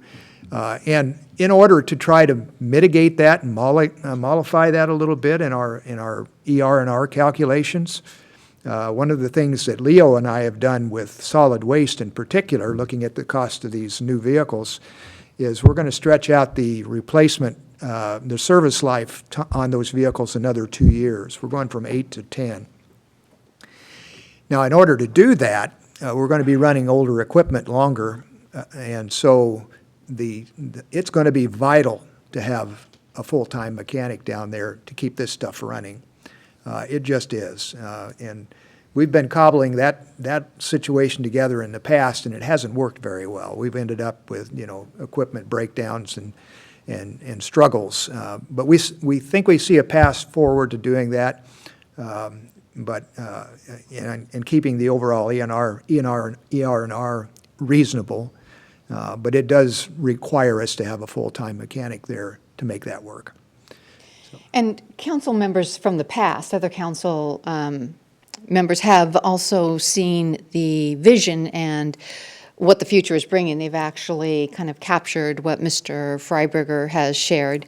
[SPEAKER 11] And in order to try to mitigate that and mollify that a little bit in our ER&R calculations, one of the things that Leo and I have done with solid waste in particular, looking at the cost of these new vehicles, is we're going to stretch out the replacement, the service life on those vehicles another 2 years. We're going from 8 to 10. Now, in order to do that, we're going to be running older equipment longer, and so it's going to be vital to have a full-time mechanic down there to keep this stuff running. It just is. And we've been cobbling that situation together in the past, and it hasn't worked very well. We've ended up with, equipment breakdowns and struggles. But we think we see a path forward to doing that, but and keeping the overall ER&R reasonable. But it does require us to have a full-time mechanic there to make that work.
[SPEAKER 1] And council members from the past, other council members have also seen the vision and what the future is bringing. They've actually kind of captured what Mr. Freiberger has shared,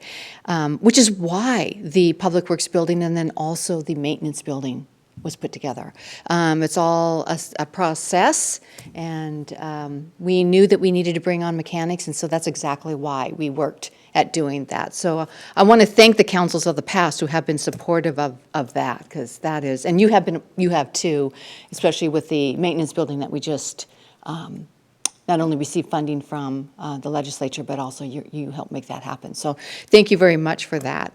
[SPEAKER 1] which is why the Public Works building and then also the maintenance building was put together. It's all a process, and we knew that we needed to bring on mechanics, and so that's exactly why we worked at doing that. So I want to thank the councils of the past who have been supportive of that, because that is, and you have too, especially with the maintenance building that we just not only received funding from the legislature, but also you helped make that happen. So thank you very much for that.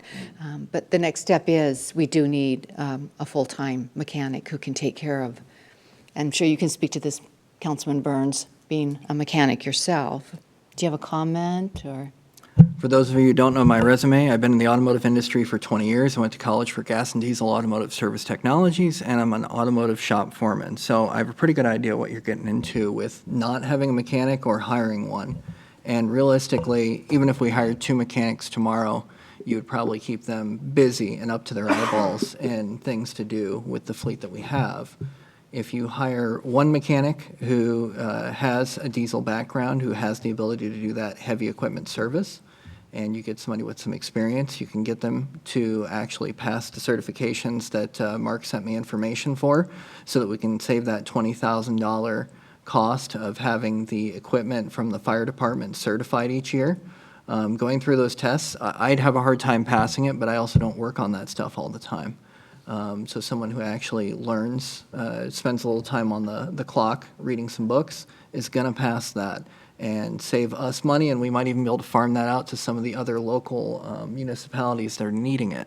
[SPEAKER 1] But the next step is we do need a full-time mechanic who can take care of, I'm sure you can speak to this, Councilman Burns, being a mechanic yourself. Do you have a comment or?
[SPEAKER 4] For those of you who don't know my resume, I've been in the automotive industry for 20 years. I went to college for gas and diesel automotive service technologies, and I'm an automotive shop foreman. So I have a pretty good idea what you're getting into with not having a mechanic or hiring one. And realistically, even if we hired 2 mechanics tomorrow, you would probably keep them busy and up to their eyeballs and things to do with the fleet that we have. If you hire one mechanic who has a diesel background, who has the ability to do that heavy equipment service, and you get somebody with some experience, you can get them to actually pass the certifications that Mark sent me information for, so that we can save that $20,000 cost of having the equipment from the fire department certified each year. Going through those tests, I'd have a hard time passing it, but I also don't work on that stuff all the time. So someone who actually learns, spends a little time on the clock, reading some books, is going to pass that and save us money, and we might even be able to farm that out to some of the other local municipalities that are needing it.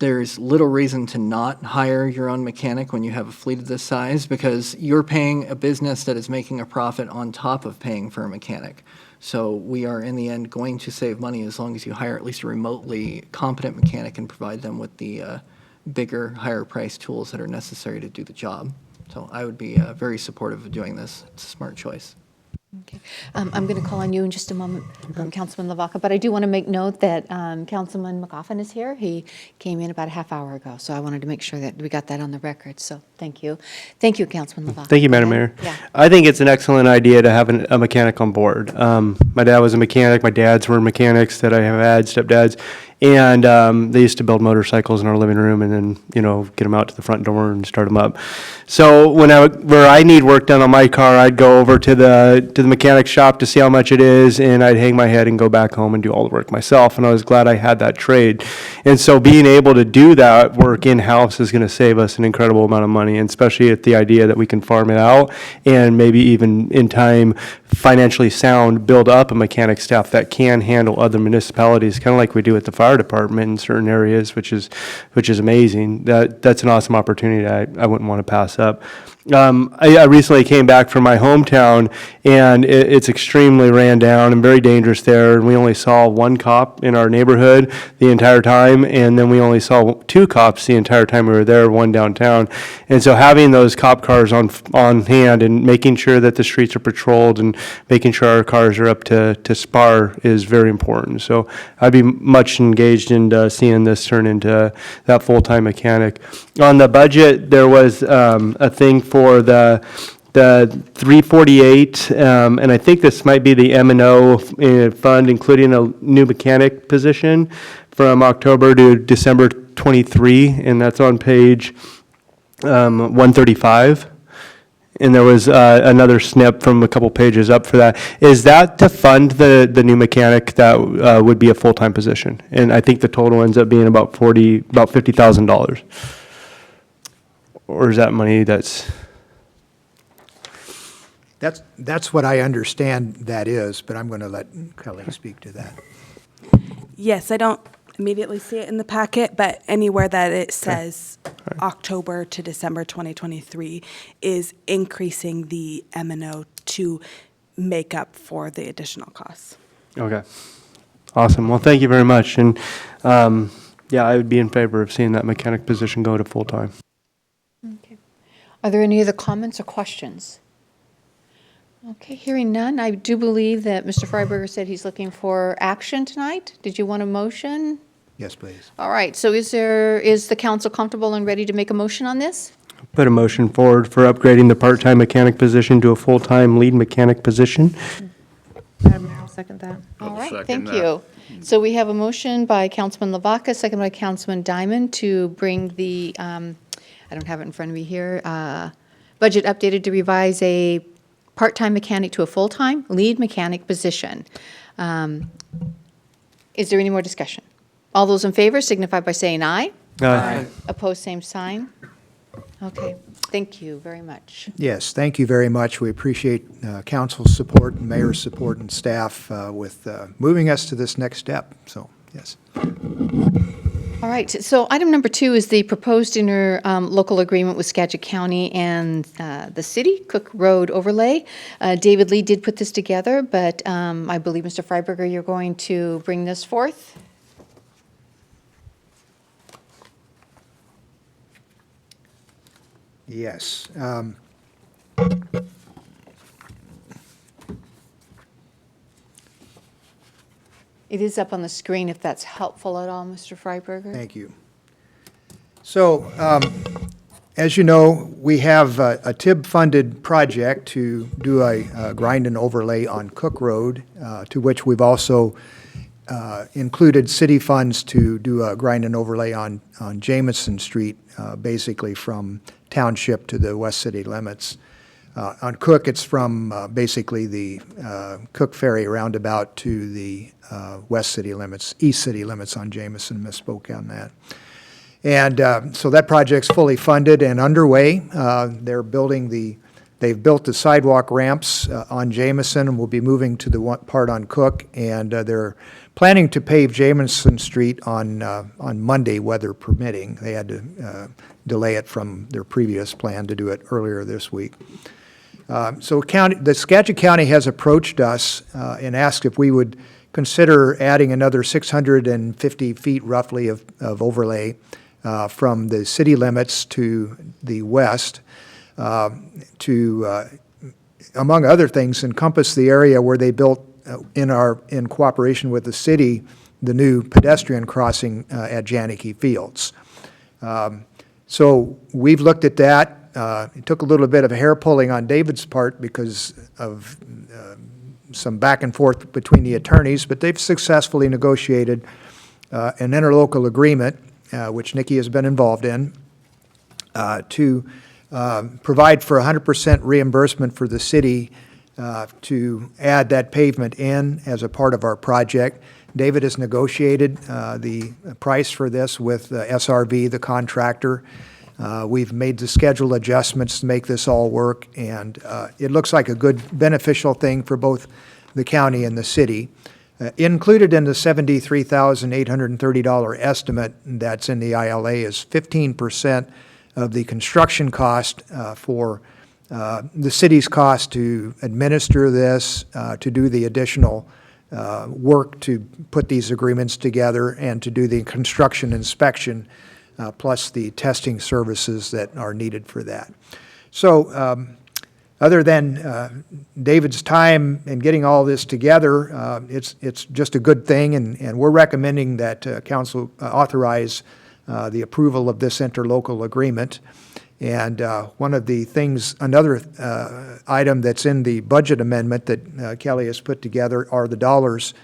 [SPEAKER 4] There's little reason to not hire your own mechanic when you have a fleet of this size, because you're paying a business that is making a profit on top of paying for a mechanic. So we are, in the end, going to save money as long as you hire at least a remotely competent mechanic and provide them with the bigger, higher-priced tools that are necessary to do the job. So I would be very supportive of doing this. It's a smart choice.
[SPEAKER 1] Okay. I'm going to call on you in just a moment, Councilman Lavaca, but I do want to make note that Councilman McGoffin is here. He came in about a half hour ago, so I wanted to make sure that we got that on the record. So thank you. Thank you, Councilman Lavaca.
[SPEAKER 5] Thank you, Madam Mayor.
[SPEAKER 1] Yeah.
[SPEAKER 5] I think it's an excellent idea to have a mechanic on board. My dad was a mechanic. My dads were mechanics that I have had, stepdads. And they used to build motorcycles in our living room and then, get them out to the front door and start them up. So where I need work done on my car, I'd go over to the mechanic shop to see how much it is, and I'd hang my head and go back home and do all the work myself. And I was glad I had that trade. And so being able to do that work in-house is going to save us an incredible amount of money, and especially at the idea that we can farm it out and maybe even in time financially sound, build up a mechanic staff that can handle other municipalities, kind of like we do at the fire department in certain areas, which is amazing. That's an awesome opportunity I wouldn't want to pass up. I recently came back from my hometown, and it's extremely ran down and very dangerous there. And we only saw one cop in our neighborhood the entire time, and then we only saw 2 cops the entire time we were there, one downtown. And so having those cop cars on hand and making sure that the streets are patrolled and making sure our cars are up to SPAR is very important. So I'd be much engaged in seeing this turn into that full-time mechanic. On the budget, there was a thing for the 348, and I think this might be the M&O fund, including a new mechanic position from October to December 23, and that's on page 135. And there was another snip from a couple pages up for that. Is that to fund the new mechanic that would be a full-time position? And I think the total ends up being about $50,000. Or is that money that's...
[SPEAKER 11] That's what I understand that is, but I'm going to let Kelly speak to that.
[SPEAKER 10] Yes, I don't immediately see it in the packet, but anywhere that it says October to December 2023 is increasing the M&O to make up for the additional costs.
[SPEAKER 5] Okay. Awesome. Well, thank you very much. And, yeah, I would be in favor of seeing that mechanic position go to full-time.
[SPEAKER 1] Okay. Are there any other comments or questions? Okay, hearing none, I do believe that Mr. Freiberger said he's looking for action tonight. Did you want a motion?
[SPEAKER 11] Yes, please.
[SPEAKER 1] All right, so is the council comfortable and ready to make a motion on this?
[SPEAKER 5] Put a motion forward for upgrading the part-time mechanic position to a full-time lead mechanic position.
[SPEAKER 6] Madam Mayor, I'll second that.
[SPEAKER 1] All
[SPEAKER 2] I'll
[SPEAKER 1] right,
[SPEAKER 2] second
[SPEAKER 1] thank
[SPEAKER 2] that.
[SPEAKER 1] you. So we have a motion by Councilman Lavaca, second by Councilman Diamond to bring the, I don't have it in front of me here, budget updated to revise a part-time mechanic to a full-time lead mechanic position. Is there any more discussion? All those in favor signify by saying aye.
[SPEAKER 5] Aye.
[SPEAKER 1] Opposed, same sign. Okay, thank you very much.
[SPEAKER 11] Yes, thank you very much. We appreciate council's support and mayor's support and staff with moving us to this next step. So, yes.
[SPEAKER 1] All right, so item number 2 is the proposed interlocal agreement with Skagit County and the city, Cook Road overlay. David Lee did put this together, but I believe, Mr. Freiberger, you're going to bring this forth?
[SPEAKER 11] Yes.
[SPEAKER 1] It is up on the screen if that's helpful at all, Mr. Freiberger.
[SPEAKER 11] Thank you. So, as you know, we have a TIB-funded project to do a grind and overlay on Cook Road, to which we've also included city funds to do a grind and overlay on Jameson Street, basically from township to the west city limits. On Cook, it's from basically the Cook Ferry roundabout to the west city limits, east city limits on Jameson, misspoke on that. And so that project's fully funded and underway. They've built the sidewalk ramps on Jameson, and we'll be moving to the one part on Cook, and they're planning to pave Jameson Street on Monday, weather permitting. They had to delay it from their previous plan to do it earlier this week. So the Skagit County has approached us and asked if we would consider adding another 650 feet roughly of overlay from the city limits to the west to, among other things, encompass the area where they built in cooperation with the city, the new pedestrian crossing at Janicki Fields. So we've looked at that. It took a little bit of hair pulling on David's part because of some back and forth between the attorneys, but they've successfully negotiated an interlocal agreement, which Nikki has been involved in, to provide for 100% reimbursement for the city to add that pavement in as a part of our project. David has negotiated the price for this with SRV, the contractor. We've made the schedule adjustments to make this all work, and it looks like a good beneficial thing for both the county and the city. Included in the $73,830 estimate that's in the ILA is 15% of the construction cost for the city's cost to administer this, to do the additional work to put these agreements together, and to do the construction inspection, plus the testing services that are needed for that. So other than David's time in getting all this together, it's just a good thing, and we're recommending that council authorize the approval of this interlocal agreement. And one of the things, another item that's in the budget amendment that Kelly has put together are the dollars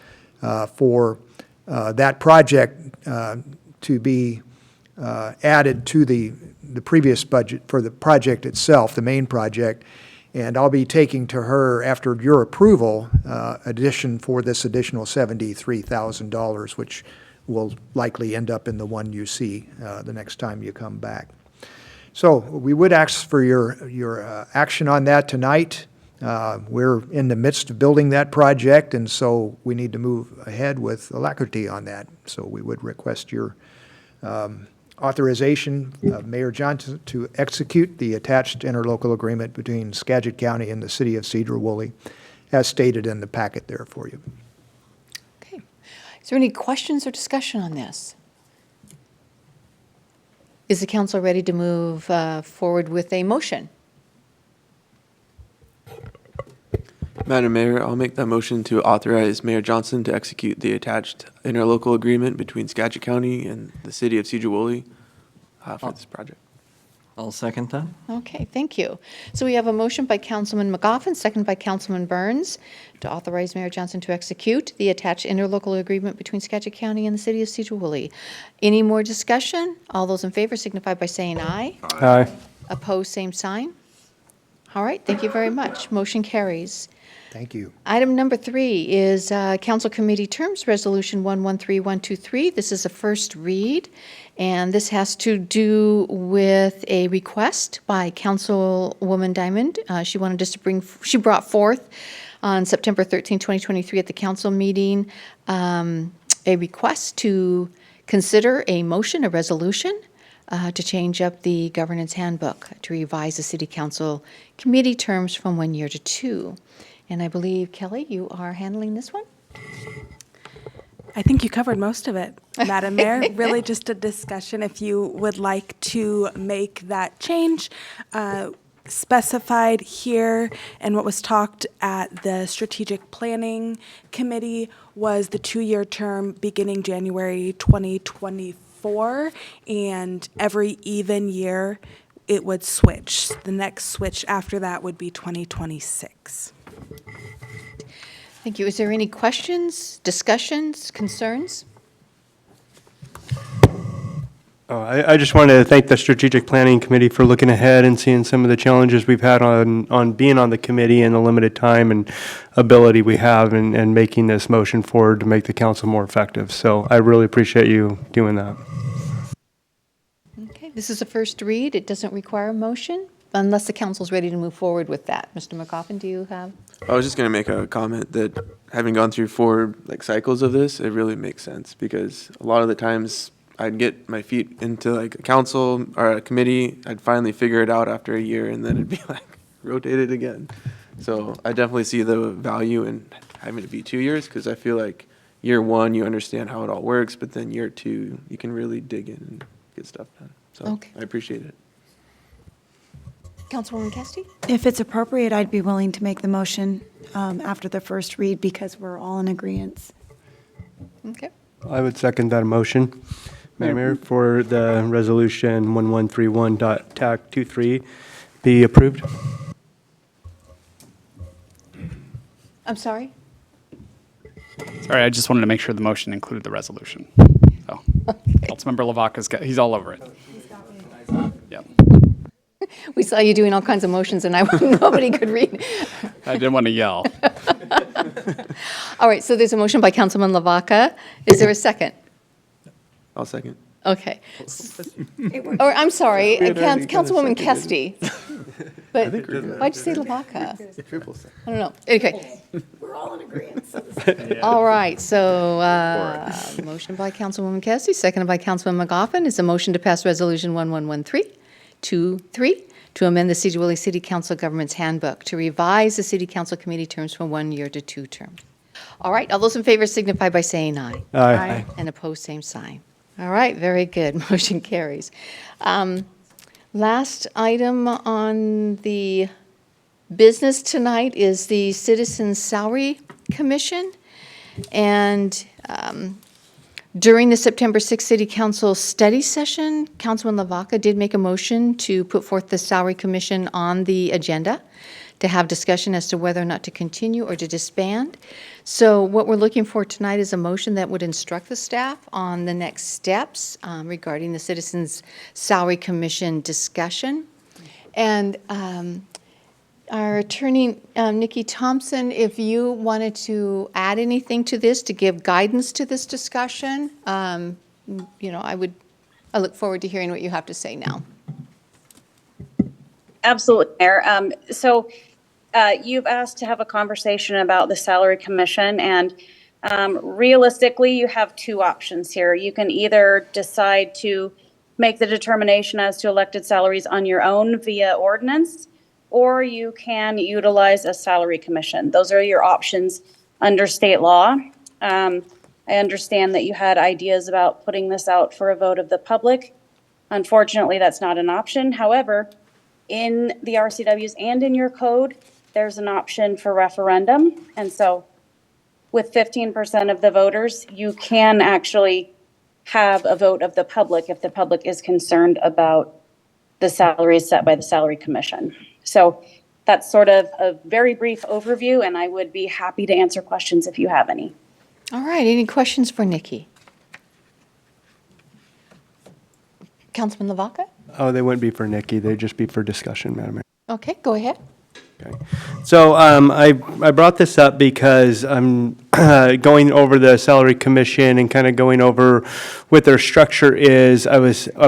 [SPEAKER 11] for that project to be added to the previous budget for the project itself, the main project. And I'll be taking to her, after your approval, addition for this additional $73,000, which will likely end up in the one you see the next time you come back. So we would ask for your action on that tonight. We're in the midst of building that project, and so we need to move ahead with alacrity on that. So we would request your authorization of Mayor Johnson to execute the attached interlocal agreement between Skagit County and the city of Sedro-Woolley, as stated in the packet there for you.
[SPEAKER 1] Is there any questions or discussion on this? Is the council ready to move forward with a motion?
[SPEAKER 12] Madam Mayor, I'll make that motion to authorize Mayor Johnson to execute the attached interlocal agreement between Skagit County and the city of Sedro-Woolley for this project.
[SPEAKER 4] I'll second that.
[SPEAKER 1] Okay, thank you. So we have a motion by Councilman McGoffin, second by Councilman Burns, to authorize Mayor Johnson to execute the attached interlocal agreement between Skagit County and the city of Sedro-Woolley. Any more discussion? All those in favor signify by saying aye.
[SPEAKER 5] Aye.
[SPEAKER 1] Opposed, same sign. All right, thank you very much. Motion carries.
[SPEAKER 11] Thank you.
[SPEAKER 1] Item number 3 is Council Committee Terms, Resolution 113123. This is a first read, and this has to do with a request by Councilwoman Diamond. She wanted us to she brought forth on September 13, 2023 at the council meeting, a request to consider a motion, a resolution, to change up the governance handbook, to revise the city council committee terms from 1 year to 2. And I believe, Kelly, you are handling this one?
[SPEAKER 10] I think you covered most of it, Madam Mayor. Really just a discussion if you would like to make that change. Specified here and what was talked at the Strategic Planning Committee was the 2-year term beginning January 2024, and every even year it would switch. The next switch after that would be 2026.
[SPEAKER 1] Thank you. Is there any questions, discussions, concerns?
[SPEAKER 5] I just wanted to thank the Strategic Planning Committee for looking ahead and seeing some of the challenges we've had on being on the committee and the limited time and ability we have and making this motion forward to make the council more effective. So I really appreciate you doing that.
[SPEAKER 1] Okay, this is a first read. It doesn't require a motion unless the council's ready to move forward with that. Mr. McCoffin, do you have?
[SPEAKER 12] I was just going to make a comment that having gone through 4 cycles of this, it really makes sense because a lot of the times I'd get my feet into a council or a committee, I'd finally figure it out after a year, and then it'd be rotated again. So I definitely see the value in having to be 2 years because I feel like year 1 you understand how it all works, but then year 2 you can really dig in and get stuff done. So
[SPEAKER 1] Okay.
[SPEAKER 12] I appreciate it.
[SPEAKER 1] Councilwoman Kesty?
[SPEAKER 7] If it's appropriate, I'd be willing to make the motion after the first read because we're all in agreement.
[SPEAKER 1] Okay.
[SPEAKER 5] I would second that motion, Madam Mayor, for the resolution 1131.TAC23 be approved.
[SPEAKER 1] I'm sorry?
[SPEAKER 8] Sorry, I just wanted to make sure the motion included the resolution. So, Councilmember he's all over it. Yep.
[SPEAKER 1] We saw you doing all kinds of motions and nobody could read.
[SPEAKER 8] I didn't want to yell.
[SPEAKER 1] All right, so there's a motion by Councilman Lavaca. Is there a second?
[SPEAKER 12] I'll second.
[SPEAKER 1] Okay. Or, I'm sorry,
[SPEAKER 12] We had already kinda
[SPEAKER 1] Councilwoman
[SPEAKER 12] seconded.
[SPEAKER 1] Kesty. But why'd you say Lavaca? I don't know. Okay.
[SPEAKER 7] We're all in agreement.
[SPEAKER 1] All right, so motion by Councilwoman Kesty, seconded by Councilman McGoffin, is a motion to pass Resolution 111323 to amend the Sedro-Woolley City Council Government's Handbook to revise the city council committee terms from 1 year to 2 terms. All right, all those in favor signify by saying aye.
[SPEAKER 5] Aye.
[SPEAKER 1] And opposed, same sign. All right, very good. Motion carries. Last item on the business tonight is the Citizens Salary Commission. And during the September 6th City Council study session, Councilman Lavaca did make a motion to put forth the Salary Commission on the agenda to have discussion as to whether or not to continue or to disband. So what we're looking for tonight is a motion that would instruct the staff on the next steps regarding the Citizens Salary Commission discussion. And our attorney, Nikki Thompson, if you wanted to add anything to this, to give guidance to this discussion, I look forward to hearing what you have to say now.
[SPEAKER 3] Absolutely, Mayor. You've asked to have a conversation about the Salary Commission, and realistically, you have 2 options here. You can either decide to make the determination as to elected salaries on your own via ordinance, or you can utilize a salary commission. Those are your options under state law. And I understand that you had ideas about putting this out for a vote of the public. Unfortunately, that's not an option. However, in the RCWs and in your code, there's an option for referendum. And so with 15% of the voters, you can actually have a vote of the public if the public is concerned about the salaries set by the Salary Commission. So that's sort of a very brief overview, and I would be happy to answer questions if you have any.
[SPEAKER 1] All right, any questions for Nikki? Councilman Lavaca?
[SPEAKER 5] Oh, they wouldn't be for Nikki, they'd just be for discussion, Madam Mayor.
[SPEAKER 1] Okay, go ahead.
[SPEAKER 5] Okay. So I brought this up because I'm going over the salary commission and kind of going over what their structure is. I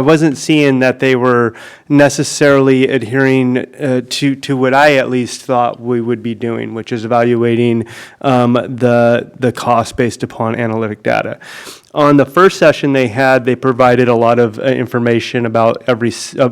[SPEAKER 5] wasn't seeing that they were necessarily adhering to what I at least thought we would be doing, which is evaluating the cost based upon analytic data. On the first session they provided a lot of information about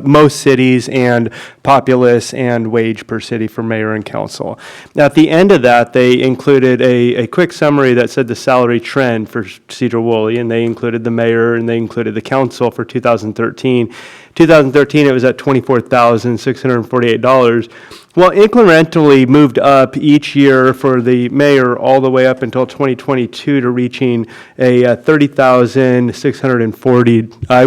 [SPEAKER 5] most cities and populace and wage per city for mayor and council. Now, at the end of that, they included a quick summary that said the salary trend for Sedro-Woolley, and they included the mayor and they included the council for 2013. 2013, it was at $24,648. Well, incrementally moved up each year for the mayor all the way up until 2022 to reaching a $30,640. I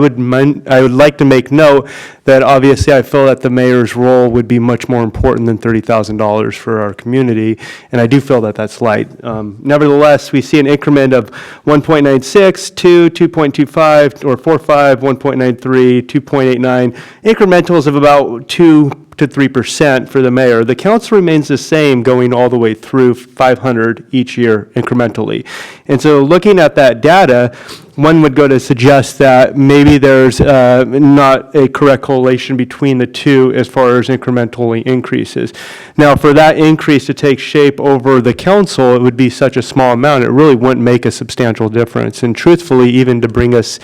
[SPEAKER 5] would like to make note that obviously I feel that the mayor's role would be much more important than $30,000 for our community, and I do feel that that's light. Nevertheless, we see an increment of 1.96, 2, 2.25, or 4.5, 1.93, 2.89, incrementals of about 2 to 3% for the mayor. The council remains the same going all the way through 500 each year incrementally. And so looking at that data, one would go to suggest that maybe there's not a correct correlation between the two as far as incrementally increases. Now, for that increase to take shape over the council, it would be such a small amount, it really wouldn't make a substantial difference. And truthfully, even to bring us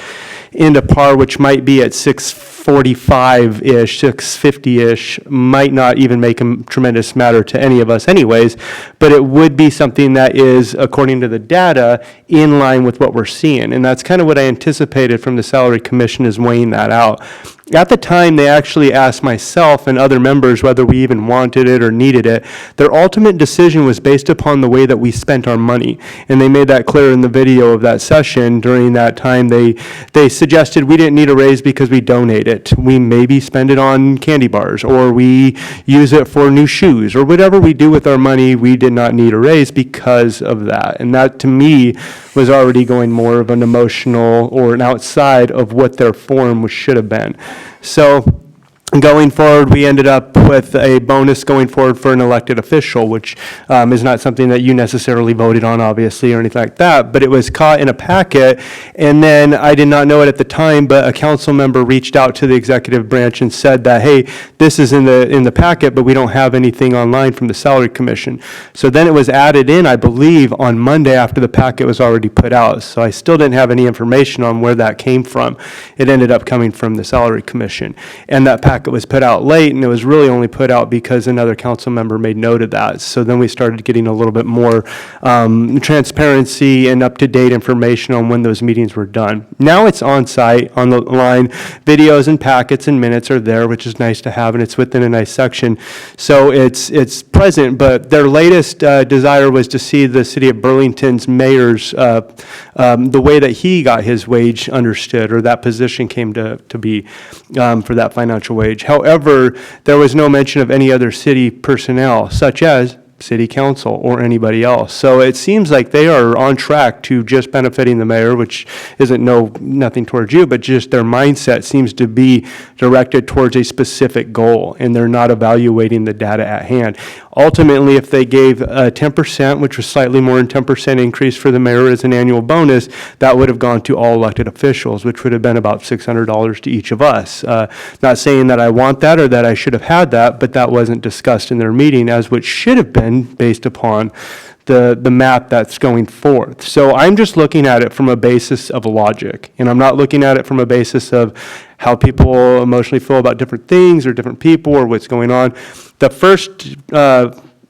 [SPEAKER 5] into par, which might be at 645-ish, 650-ish, might not even make a tremendous matter to any of us anyways, but it would be something that is, according to the data, in line with what we're seeing. And that's kind of what I anticipated from the Salary Commission, is weighing that out. At the time, they actually asked myself and other members whether we even wanted it or needed it. Their ultimate decision was based upon the way that we spent our money. And they made that clear in the video of that session. During that time, they suggested we didn't need a raise because we donate it. We maybe spend it on candy bars, or we use it for new shoes, or whatever we do with our money, we did not need a raise because of that. And that, to me, was already going more of an emotional or an outside of what their forum should have been. So going forward, we ended up with a bonus going forward for an elected official, which is not something that you necessarily voted on, obviously, or anything like that, but it was caught in a packet, and then I did not know it at the time, but a council member reached out to the executive branch and said that, hey, this is in the packet, but we don't have anything online from the Salary Commission. So then it was added in, I believe, on Monday after the packet was already put out. So I still didn't have any information on where that came from. It ended up coming from the Salary Commission. And that packet was put out late, and it was really only put out because another council member made note of that. So then we started getting a little bit more transparency and up-to-date information on when those meetings were done. Now it's on site, on the line. Videos and packets and minutes are there, which is nice to have, and it's within a nice section. So it's present, but their latest desire was to see the city of Burlington's mayor's, the way that he got his wage understood, or that position came to be for that financial wage. However, there was no mention of any other city personnel, such as city council or anybody else. So it seems like they are on track to just benefiting the mayor, which isn't nothing towards you, but just their mindset seems to be directed towards a specific goal, and they're not evaluating the data at hand. Ultimately, if they gave 10%, which was slightly more than 10% increase for the mayor as an annual bonus, that would have gone to all elected officials, which would have been about $600 to each of us. Not saying that I want that or that I should have had that, but that wasn't discussed in their meeting, as what should have been based upon the map that's going forth. So I'm just looking at it from a basis of logic, and I'm not looking at it from a basis of how people emotionally feel about different things or different people or what's going on. The first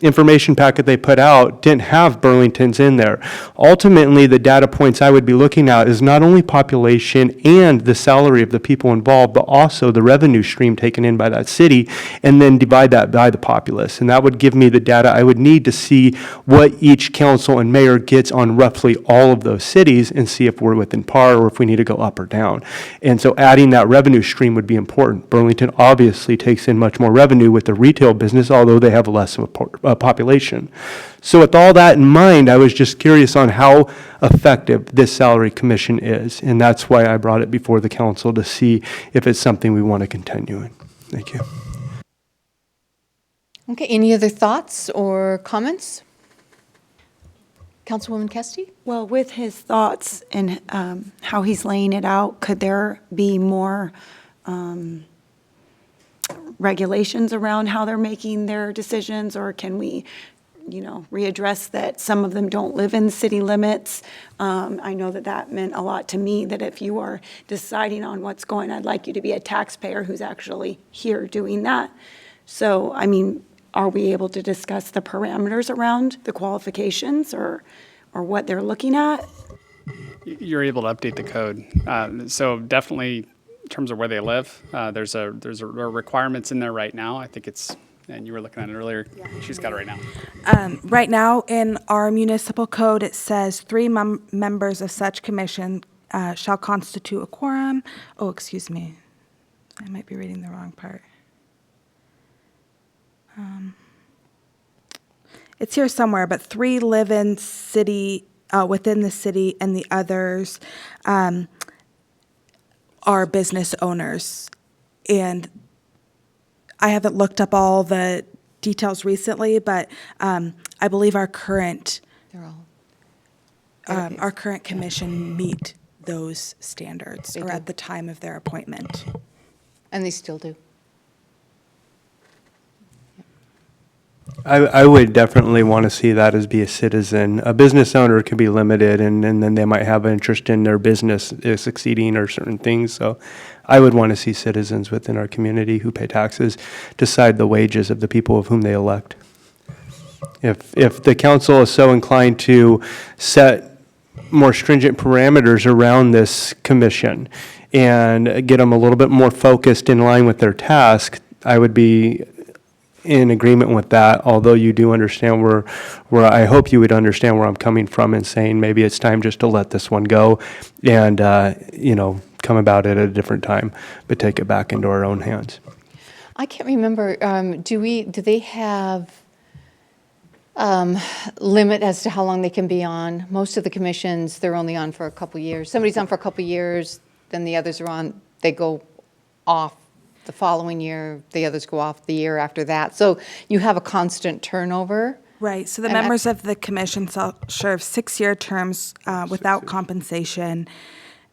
[SPEAKER 5] information packet they put out didn't have Burlington's in there. Ultimately, the data points I would be looking at is not only population and the salary of the people involved, but also the revenue stream taken in by that city, and then divide that by the populace. And that would give me the data I would need to see what each council and mayor gets on roughly all of those cities and see if we're within par or if we need to go up or down. And so adding that revenue stream would be important. Burlington obviously takes in much more revenue with the retail business, although they have less of a population. So with all that in mind, I was just curious on how effective this salary commission is. And that's why I brought it before the council to see if it's something we want to continue in. Thank you.
[SPEAKER 1] Okay, any other thoughts or comments? Councilwoman Kesty?
[SPEAKER 7] Well, with his thoughts and how he's laying it out, could there be more regulations around how they're making their decisions? Or can we, readdress that some of them don't live in city limits? I know that meant a lot to me, that if you are deciding on what's going, I'd like you to be a taxpayer who's actually here doing that. So, are we able to discuss the parameters around the qualifications or what they're looking at?
[SPEAKER 8] You're able to update the code. So definitely in terms of where they live, there's requirements in there right now. I think it's, and you were looking at it earlier. She's got it right now.
[SPEAKER 10] Right now, in our municipal code, it says 3 members of such commission shall constitute a quorum. Oh, excuse me. I might be reading the wrong part. It's here somewhere, but 3 live in city, within the city, and the others are business owners. And I haven't looked up all the details recently, but I believe our current commission meet those standards,
[SPEAKER 1] They
[SPEAKER 10] or
[SPEAKER 1] do.
[SPEAKER 10] at the time of their appointment.
[SPEAKER 1] And they still do.
[SPEAKER 5] I would definitely want to see that as be a citizen. A business owner could be limited, and then they might have an interest in their business succeeding or certain things. So I would want to see citizens within our community who pay taxes decide the wages of the people of whom they elect. If the council is so inclined to set more stringent parameters around this commission and get them a little bit more focused in line with their task, I would be in agreement with that, although you do understand where I hope you would understand where I'm coming from in saying maybe it's time just to let this one go and, come about it at a different time, but take it back into our own hands.
[SPEAKER 1] I can't remember, do they have limit as to how long they can be on? Most of the commissions, they're only on for a couple years. Somebody's on for a couple years, then the others are on, they go off the following year, the others go off the year after that. So you have a constant turnover.
[SPEAKER 10] Right, so the
[SPEAKER 1] And
[SPEAKER 10] members of the commission shall serve 6-year terms without compensation,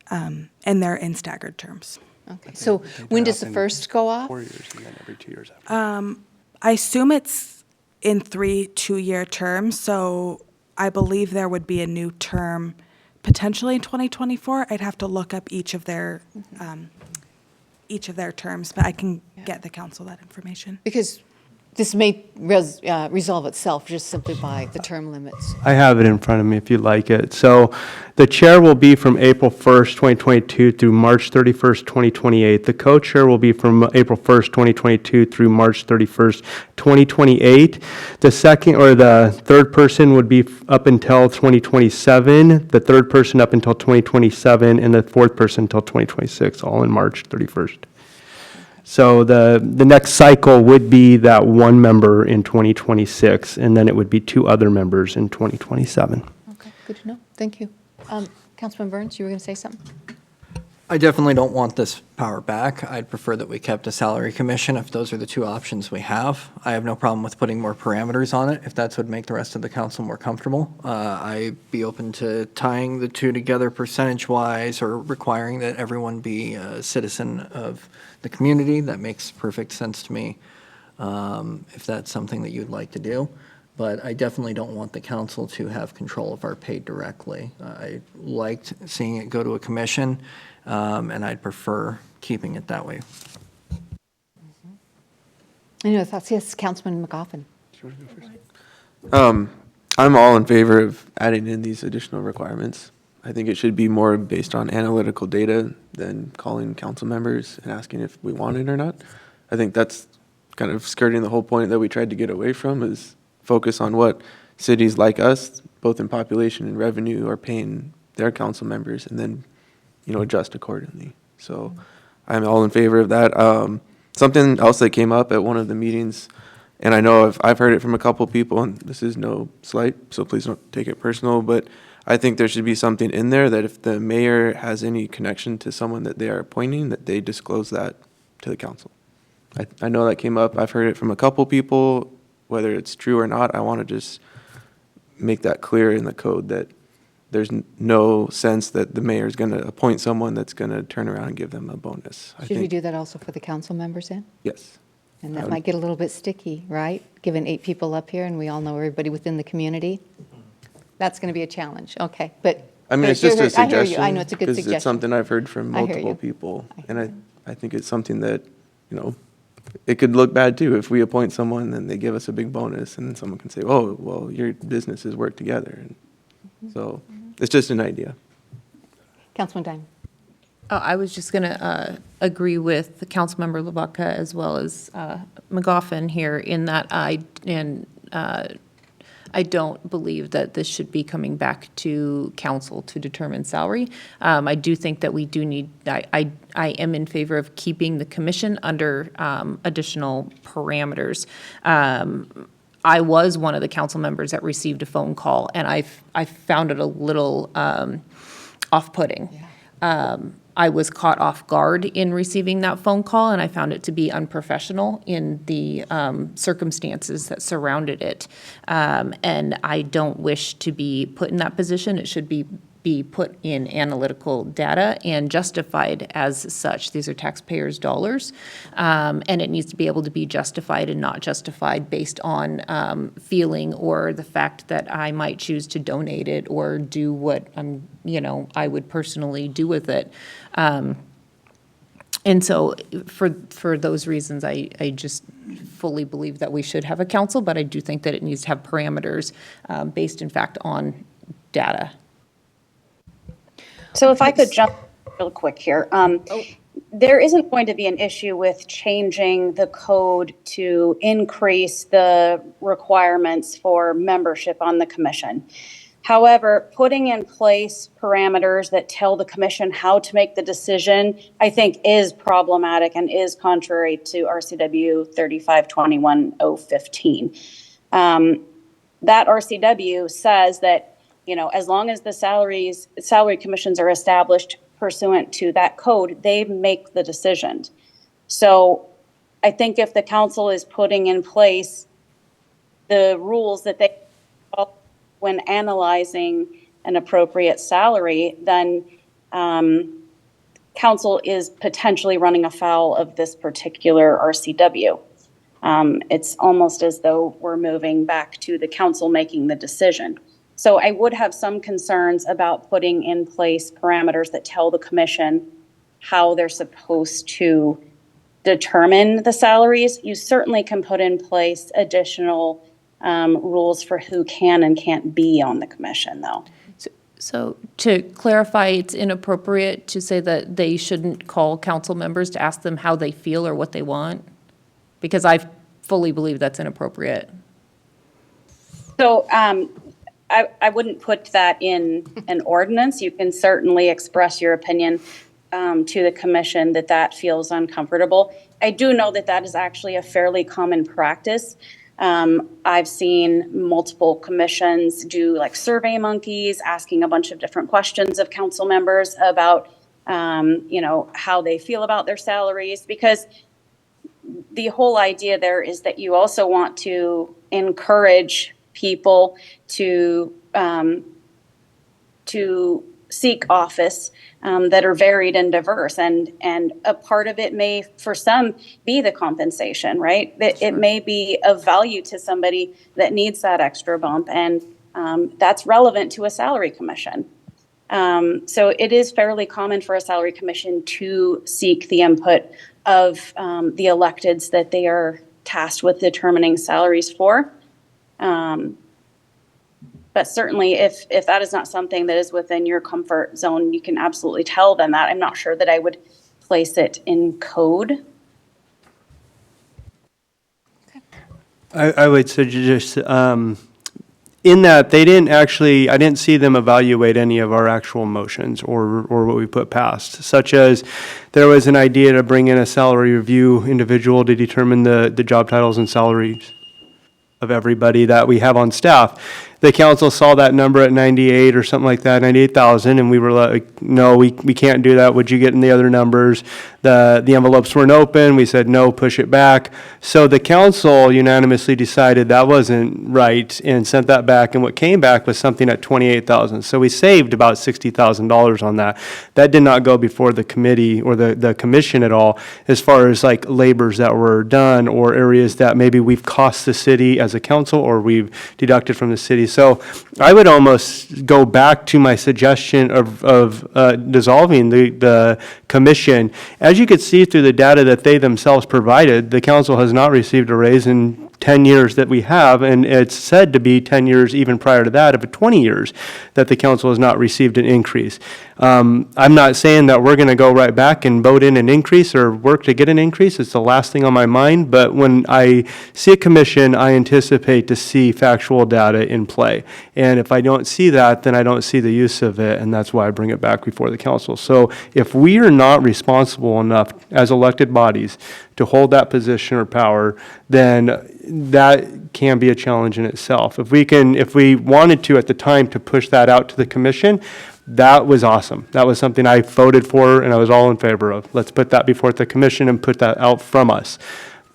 [SPEAKER 10] and they're in staggered terms.
[SPEAKER 1] Okay, so when does the first go off?
[SPEAKER 5] 4 years and then every 2 years after.
[SPEAKER 10] I assume it's in 3 2-year terms, so I believe there would be a new term potentially in 2024. I'd have to look up each of their terms, but I can get the council that information.
[SPEAKER 1] Because this may resolve itself just simply by the term limits.
[SPEAKER 5] I have it in front of me if you'd like it. So the chair will be from April 1st, 2022 through March 31st, 2028. The co-chair will be from April 1st, 2022 through March 31st, 2028. The second or the third person would be up until 2027, the third person up until 2027, and the fourth person until 2026, all in March 31st. So the next cycle would be that one member in 2026, and then it would be 2 other members in 2027.
[SPEAKER 1] Okay, good to know. Thank you. Councilman Burns, you were going to say something?
[SPEAKER 4] I definitely don't want this power back. I'd prefer that we kept a salary commission if those are the 2 options we have. I have no problem with putting more parameters on it if that's what would make the rest of the council more comfortable. I'd be open to tying the 2 together percentage-wise or requiring that everyone be a citizen of the community. That makes perfect sense to me, if that's something that you'd like to do. But I definitely don't want the council to have control of our pay directly. I liked seeing it go to a commission, and I'd prefer keeping it that way.
[SPEAKER 1] Any other thoughts? Yes, Councilman McGoffin.
[SPEAKER 12] I'm all in favor of adding in these additional requirements. I think it should be more based on analytical data than calling council members and asking if we want it or not. I think that's kind of skirting the whole point that we tried to get away from, is focus on what cities like us, both in population and revenue, are paying their council members, and then, adjust accordingly. So I'm all in favor of that. Something else that came up at one of the meetings, and I know I've heard it from a couple people, and this is no slight, so please don't take it personal, but I think there should be something in there that if the mayor has any connection to someone that they are appointing, that they disclose that to the council. I know that came up. I've heard it from a couple people. Whether it's true or not, I want to just make that clear in the code that there's no sense that the mayor is going to appoint someone that's going to turn around and give them a bonus.
[SPEAKER 1] Should we do that also for the council members then?
[SPEAKER 12] Yes.
[SPEAKER 1] And that might get a little bit sticky, right? Given 8 people up here and we all know everybody within the community. That's going to be a challenge. Okay, but.
[SPEAKER 12] I mean,
[SPEAKER 1] but
[SPEAKER 12] it's just a
[SPEAKER 1] I hear you.
[SPEAKER 12] suggestion.
[SPEAKER 1] I know it's a good
[SPEAKER 12] Because
[SPEAKER 1] suggestion.
[SPEAKER 12] it's something I've heard from
[SPEAKER 1] I hear
[SPEAKER 12] multiple
[SPEAKER 1] you.
[SPEAKER 12] people. And I think it's something that, it could look bad too. If we appoint someone and they give us a big bonus, and then someone can say, oh, well, your businesses work together. And so it's just an idea.
[SPEAKER 1] Councilman Diamond.
[SPEAKER 6] I was just going to agree with the Councilmember Lavaca as well as McGoffin here in that I don't believe that this should be coming back to council to determine salary. I do think that we do need, I am in favor of keeping the commission under additional parameters. I was one of the council members that received a phone call, and I found it a little off-putting. I was caught off guard in receiving that phone call, and I found it to be unprofessional in the circumstances that surrounded it. And I don't wish to be put in that position. It should be put in analytical data and justified as such. These are taxpayers' dollars, and it needs to be able to be justified and not justified based on feeling or the fact that I might choose to donate it or do what I would personally do with it. And so for those reasons, I just fully believe that we should have a council, but I do think that it needs to have parameters based in fact on data.
[SPEAKER 3] So if I could jump real quick here. There isn't going to be an issue with changing the code to increase the requirements for membership on the commission. However, putting in place parameters that tell the commission how to make the decision, I think is problematic and is contrary to RCW 3521-015. That RCW says that, as long as the salary commissions are established pursuant to that code, they make the decisions. So I think if the council is putting in place the rules that they follow when analyzing an appropriate salary, then council is potentially running afoul of this particular RCW. It's almost as though we're moving back to the council making the decision. So I would have some concerns about putting in place parameters that tell the commission how they're supposed to determine the salaries. You certainly can put in place additional rules for who can and can't be on the commission, though.
[SPEAKER 6] So to clarify, it's inappropriate to say that they shouldn't call council members to ask them how they feel or what they want? Because I fully believe that's inappropriate.
[SPEAKER 3] So I wouldn't put that in an ordinance. You can certainly express your opinion to the commission that feels uncomfortable. I do know that is actually a fairly common practice. I've seen multiple commissions do like survey monkeys, asking a bunch of different questions of council members about, how they feel about their salaries, because the whole idea there is that you also want to encourage people to seek office that are varied and diverse, and a part of it may, for some, be the compensation, right? That it may be of value to somebody that needs that extra bump, and that's relevant to a salary commission. So it is fairly common for a salary commission to seek the input of the electeds that they are tasked with determining salaries for. But certainly if that is not something that is within your comfort zone, you can absolutely tell them that. I'm not sure that I would place it in code.
[SPEAKER 5] I would suggest, in that they didn't actually, I didn't see them evaluate any of our actual motions or what we put past, such as there was an idea to bring in a salary review individual to determine the job titles and salaries of everybody that we have on staff. The council saw that number at 98 or something like that, 98,000, and we were like, no, we can't do that. Would you get in the other numbers? The envelopes weren't open. We said, no, push it back. So the council unanimously decided that wasn't right and sent that back, and what came back was something at 28,000. So we saved about $60,000 on that. That did not go before the committee or the commission at all, as far as like labors that were done or areas that maybe we've cost the city as a council or we've deducted from the city. So I would almost go back to my suggestion of dissolving the commission. As you could see through the data that they themselves provided, the council has not received a raise in 10 years that we have, and it's said to be 10 years even prior to that, of 20 years, that the council has not received an increase. I'm not saying that we're going to go right back and vote in an increase or work to get an increase. It's the last thing on my mind, but when I see a commission, I anticipate to see factual data in play. And if I don't see that, then I don't see the use of it, and that's why I bring it back before the council. So if we are not responsible enough as elected bodies to hold that position or power, then that can be a challenge in itself. If we wanted to at the time to push that out to the commission, that was awesome. That was something I voted for and I was all in favor of. Let's put that before the commission and put that out from us.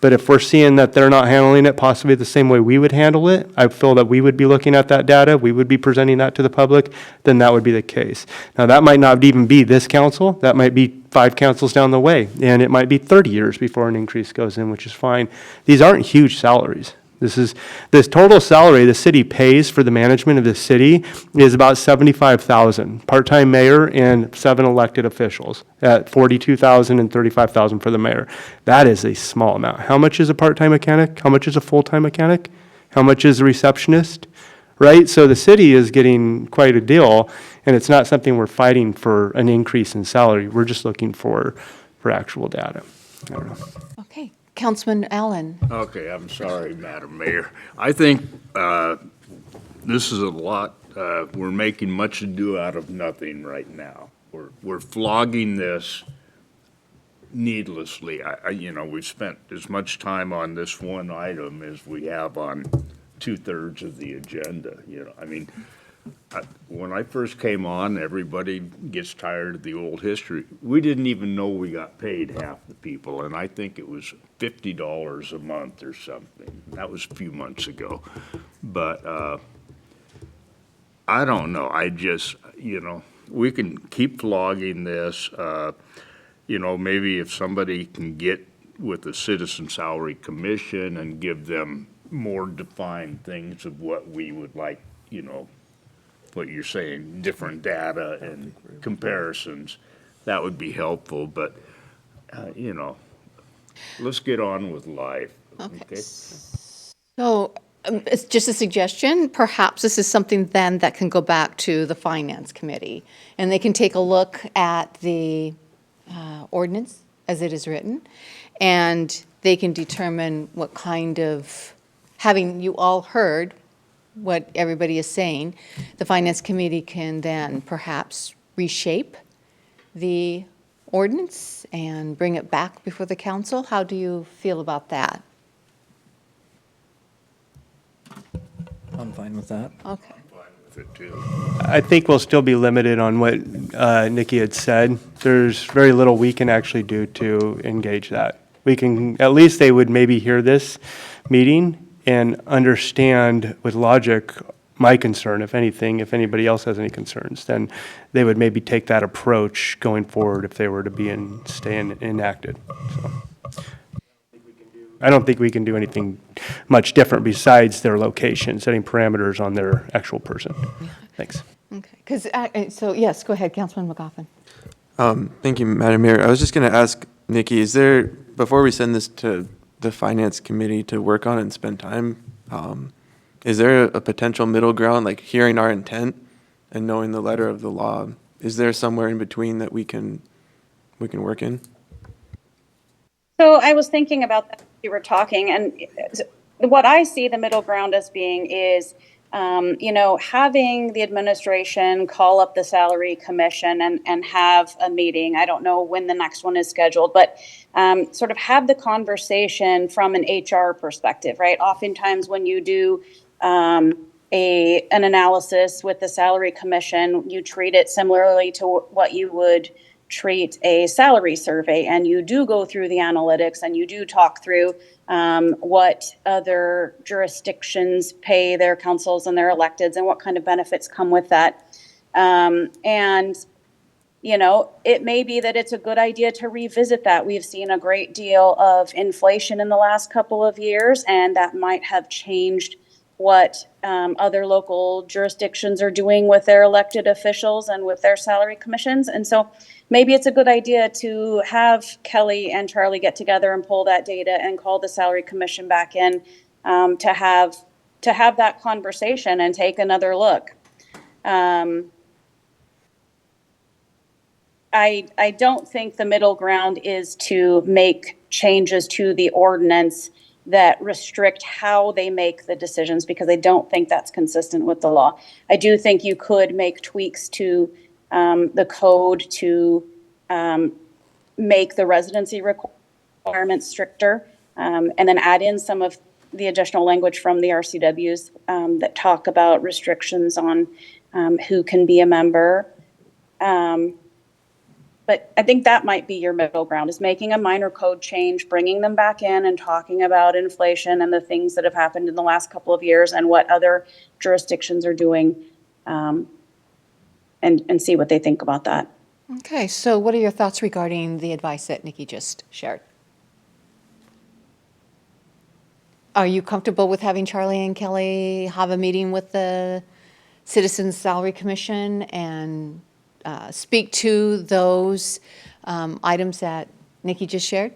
[SPEAKER 5] But if we're seeing that they're not handling it possibly the same way we would handle it, I feel that we would be looking at that data, we would be presenting that to the public, then that would be the case. Now, that might not even be this council, that might be 5 councils down the way, and it might be 30 years before an increase goes in, which is fine. These aren't huge salaries. This total salary the city pays for the management of the city is about $75,000. Part-time mayor and 7 elected officials at $42,000 and $35,000 for the mayor. That is a small amount. How much is a part-time mechanic? How much is a full-time mechanic? How much is a receptionist? Right? So the city is getting quite a deal, and it's not something we're fighting for an increase in salary. We're just looking for actual data. I don't know.
[SPEAKER 1] Okay, Councilman Allen.
[SPEAKER 2] Okay, I'm sorry, Madam Mayor. I think this is a lot, we're making much ado out of nothing right now. We're flogging this needlessly. We've spent as much time on this one item as we have on 2/3 of the agenda, when I first came on, everybody gets tired of the old history. We didn't even know we got paid, half the people, and I think it was $50 a month or something. That was a few months ago. But I don't know. I just, we can keep flogging this. Maybe if somebody can get with the Citizen Salary Commission and give them more defined things of what we would like, what you're saying, different data and comparisons, that would be helpful, but, let's get on with life, okay?
[SPEAKER 1] So it's just a suggestion. Perhaps this is something then that can go back to the Finance Committee, and they can take a look at the ordinance as it is written, and they can determine what kind of, having you all heard what everybody is saying, the Finance Committee can then perhaps reshape the ordinance and bring it back before the council. How do you feel about that?
[SPEAKER 4] I'm fine with that.
[SPEAKER 1] Okay.
[SPEAKER 2] With it too.
[SPEAKER 5] I think we'll still be limited on what Nikki had said. There's very little we can actually do to engage that. We can, at least they would maybe hear this meeting and understand with logic my concern, if anything. If anybody else has any concerns, then they would maybe take that approach going forward if they were to be stay enacted. So I don't think we can do anything much different besides their location, setting parameters on their actual person. Thanks.
[SPEAKER 1] Okay, because, so yes, go ahead, Councilman McGoffin.
[SPEAKER 12] Thank you, Madam Mayor. I was just going to ask Nikki, is there, before we send this to the Finance Committee to work on it and spend time, is there a potential middle ground, like hearing our intent and knowing the letter of the law? Is there somewhere in between that we can work in?
[SPEAKER 3] So I was thinking about that as you were talking, and what I see the middle ground as being is, having the administration call up the salary commission and have a meeting. I don't know when the next one is scheduled, but sort of have the conversation from an HR perspective, right? Oftentimes when you do an analysis with the salary commission, you treat it similarly to what you would treat a salary survey, and you do go through the analytics and you do talk through what other jurisdictions pay their councils and their electeds and what kind of benefits come with that. It may be that it's a good idea to revisit that. We've seen a great deal of inflation in the last couple of years, and that might have changed what other local jurisdictions are doing with their elected officials and with their salary commissions. And so maybe it's a good idea to have Kelly and Charlie get together and pull that data and call the salary commission back in to have that conversation and take another look. I don't think the middle ground is to make changes to the ordinance that restrict how they make the decisions, because I don't think that's consistent with the law. I do think you could make tweaks to the code to make the residency requirements stricter, and then add in some of the additional language from the RCWs that talk about restrictions on who can be a member. But I think that might be your middle ground, is making a minor code change, bringing them back in and talking about inflation and the things that have happened in the last couple of years and what other jurisdictions are doing, and see what they think about that.
[SPEAKER 1] Okay, so what are your thoughts regarding the advice that Nikki just shared? Are you comfortable with having Charlie and Kelly have a meeting with the Citizens Salary Commission and speak to those items that Nikki just shared?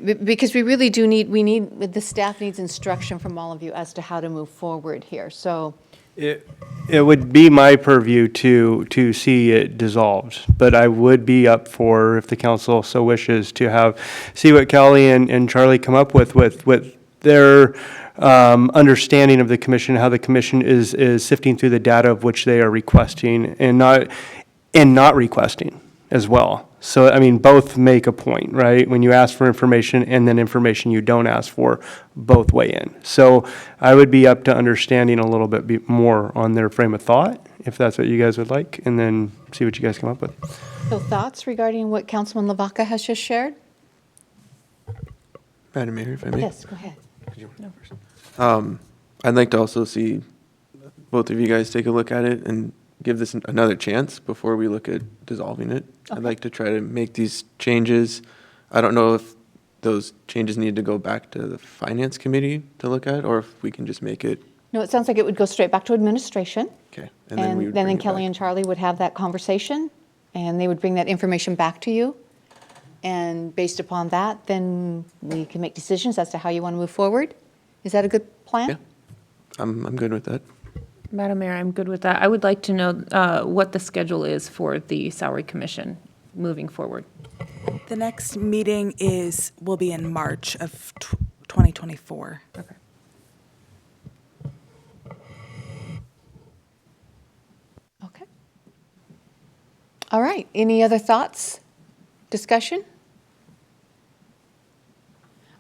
[SPEAKER 1] Because we really do the staff needs instruction from all of you as to how to move forward here, so.
[SPEAKER 5] It would be my purview to see it dissolved, but I would be up for, if the council so wishes, to see what Kelly and Charlie come up with their understanding of the commission, how the commission is sifting through the data of which they are requesting and not requesting as well. So, I mean, both make a point, right? When you ask for information and then information you don't ask for, both weigh in. So I would be up to understanding a little bit more on their frame of thought, if that's what you guys would like, and then see what you guys come up with.
[SPEAKER 1] So thoughts regarding what Councilman Lavaca has just shared?
[SPEAKER 12] Madam Mayor, if I may.
[SPEAKER 1] Yes, go ahead.
[SPEAKER 12] I'd like to also see both of you guys take a look at it and give this another chance before we look at dissolving it.
[SPEAKER 1] Okay.
[SPEAKER 12] I'd like to try to make these changes. I don't know if those changes need to go back to the Finance Committee to look at, or if we can just make it.
[SPEAKER 1] No, it sounds like it would go straight back to administration.
[SPEAKER 12] Okay.
[SPEAKER 1] And
[SPEAKER 12] then we would
[SPEAKER 1] then
[SPEAKER 12] bring it
[SPEAKER 1] Kelly
[SPEAKER 12] back.
[SPEAKER 1] and Charlie would have that conversation, and they would bring that information back to you. And based upon that, then we can make decisions as to how you want to move forward. Is that a good plan?
[SPEAKER 12] Yeah. I'm good with that.
[SPEAKER 6] Madam Mayor, I'm good with that. I would like to know what the schedule is for the Salary Commission moving forward.
[SPEAKER 10] The next meeting will be in March of 2024.
[SPEAKER 6] Okay.
[SPEAKER 1] Okay. All right, any other thoughts, discussion?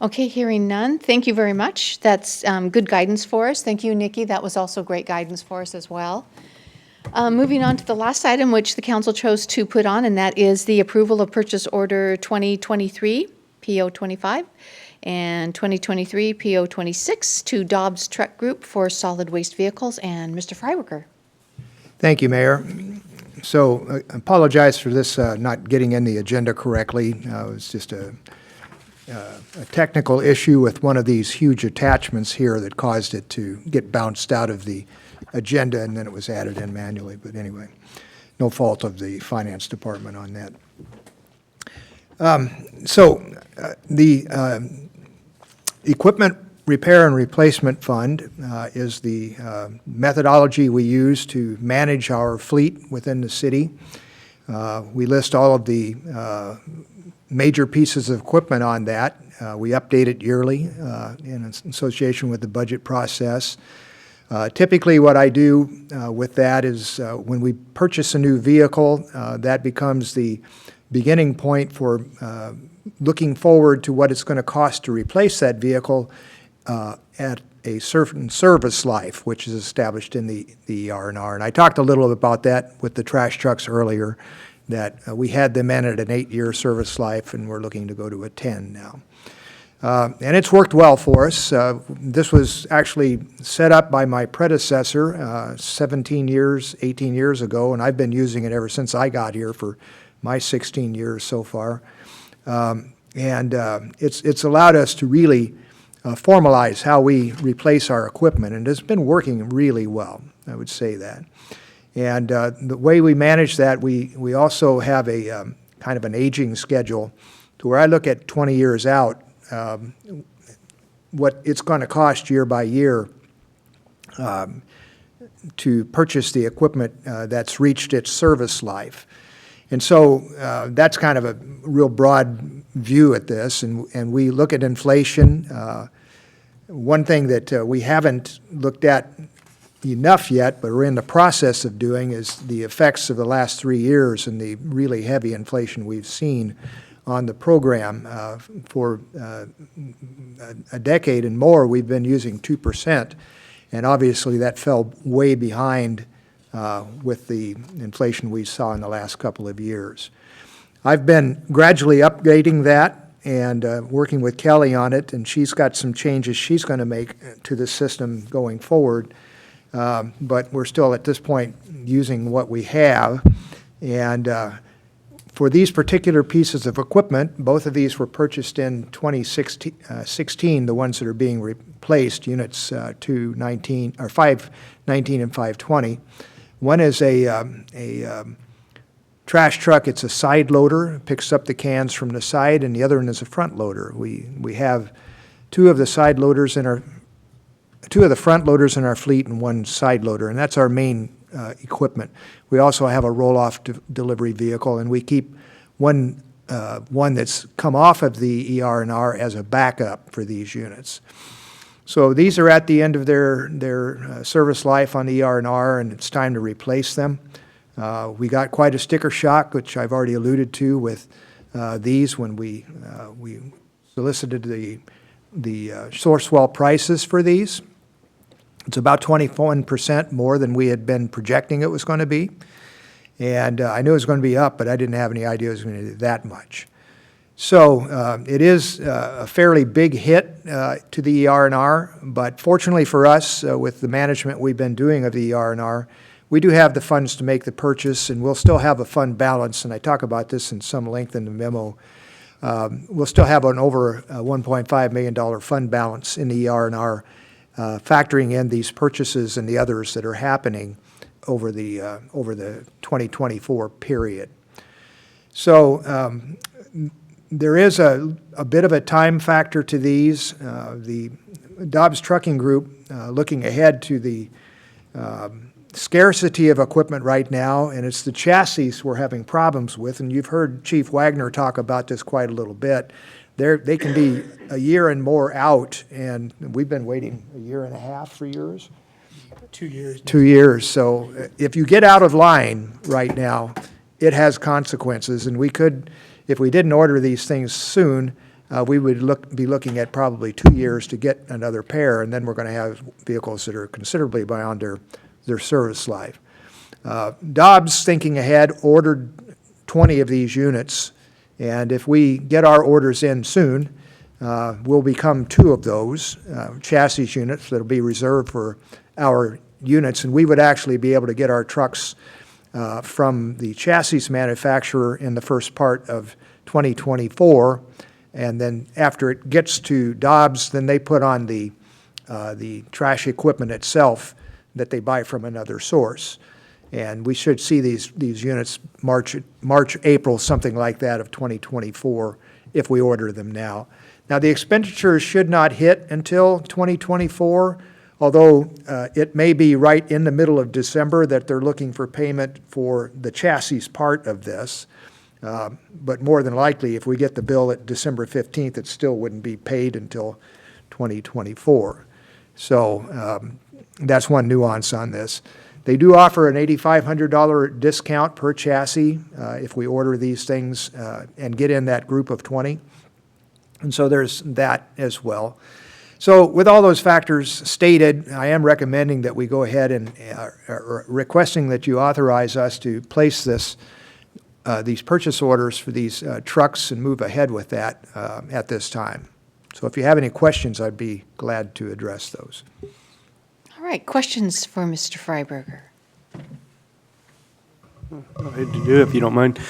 [SPEAKER 1] Okay, hearing none, thank you very much. That's good guidance for us. Thank you, Nikki. That was also great guidance for us as well. Moving on to the last item, which the council chose to put on, and that is the approval of purchase order 2023, PO 25, and 2023, PO 26 to Dobbs Truck Group for solid waste vehicles. And Mr. Freiwerker.
[SPEAKER 11] Thank you, Mayor. So I apologize for this not getting in the agenda correctly. It was just a technical issue with one of these huge attachments here that caused it to get bounced out of the agenda, and then it was added in manually. But anyway, no fault of the finance department on that. The Equipment Repair and Replacement Fund is the methodology we use to manage our fleet within the city. We list all of the major pieces of equipment on that. We update it yearly in association with the budget process. Typically, what I do with that is when we purchase a new vehicle, that becomes the beginning point for looking forward to what it's going to cost to replace that vehicle at a certain service life, which is established in the R&R. And I talked a little about that with the trash trucks earlier, that we had them in at an 8-year service life, and we're looking to go to a 10 now. And it's worked well for us. This was actually set up by my predecessor 18 years ago, and I've been using it ever since I got here for my 16 years so far. It's allowed us to really formalize how we replace our equipment, and it's been working really well, I would say that. And the way we manage that, we also have a kind of an aging schedule to where I look at 20 years out, what it's going to cost year by year to purchase the equipment that's reached its service life. And so that's kind of a real broad view at this, and we look at inflation. One thing that we haven't looked at enough yet, but we're in the process of doing, is the effects of the last 3 years and the really heavy inflation we've seen on the program. For a decade and more, we've been using 2%, and obviously that fell way behind with the inflation we saw in the last couple of years. I've been gradually upgrading that and working with Kelly on it, and she's got some changes she's going to make to the system going forward. But we're still at this point using what we have. And for these particular pieces of equipment, both of these were purchased in 2016, the ones that are being replaced, units 519 and 520. One is a trash truck. It's a side loader, picks up the cans from the side, and the other one is a front loader. We have two of the front loaders in our fleet and one side loader, and that's our main equipment. We also have a roll-off delivery vehicle, and we keep one that's come off of the ER&R as a backup for these units. So these are at the end of their service life on the ER&R, and it's time to replace them. We got quite a sticker shock, which I've already alluded to with these when we solicited the Sourcewell prices for these. It's about 21% more than we had been projecting it was going to be. And I knew it was going to be up, but I didn't have any idea it was going to be that much. So it is a fairly big hit to the ER&R, but fortunately for us, with the management we've been doing of the ER&R, we do have the funds to make the purchase, and we'll still have a fund balance, and I talk about this in some length in the memo. We'll still have an over $1.5 million fund balance in the ER&R, factoring in these purchases and the others that are happening over the 2024 period. So there is a bit of a time factor to these. The Dobbs Trucking Group, looking ahead to the scarcity of equipment right now, and it's the chassis we're having problems with, and you've heard Chief Wagner talk about this quite a little bit. They can be a year and more out, and we've been waiting a year and a half, 3 years?
[SPEAKER 13] 2 years.
[SPEAKER 11] 2 years. So if you get out of line right now, it has consequences, and we could, if we didn't order these things soon, we would be looking at probably 2 years to get another pair, and then we're going to have vehicles that are considerably beyond their service life. Dobbs, thinking ahead, ordered 20 of these units, and if we get our orders in soon, we'll become 2 of those chassis units that will be reserved for our units, and we would actually be able to get our trucks from the chassis manufacturer in the first part of 2024, and then after it gets to Dobbs, then they put on the trash equipment itself that they buy from another source. And we should see these units March, April, something like that of 2024, if we order them now. Now, the expenditures should not hit until 2024, although it may be right in the middle of December that they're looking for payment for the chassis part of this. But more than likely, if we get the bill at December 15th, it still wouldn't be paid until 2024. So that's one nuance on this. They do offer an $8,500 discount per chassis if we order these things and get in that group of 20. And so there's that as well. So with all those factors stated, I am recommending that we go ahead and requesting that you authorize us to place these purchase orders for these trucks and move ahead with that at this time. So if you have any questions, I'd be glad to address those.
[SPEAKER 1] All right, questions for Mr. Freiberger?
[SPEAKER 5] Go ahead to do it if you don't mind.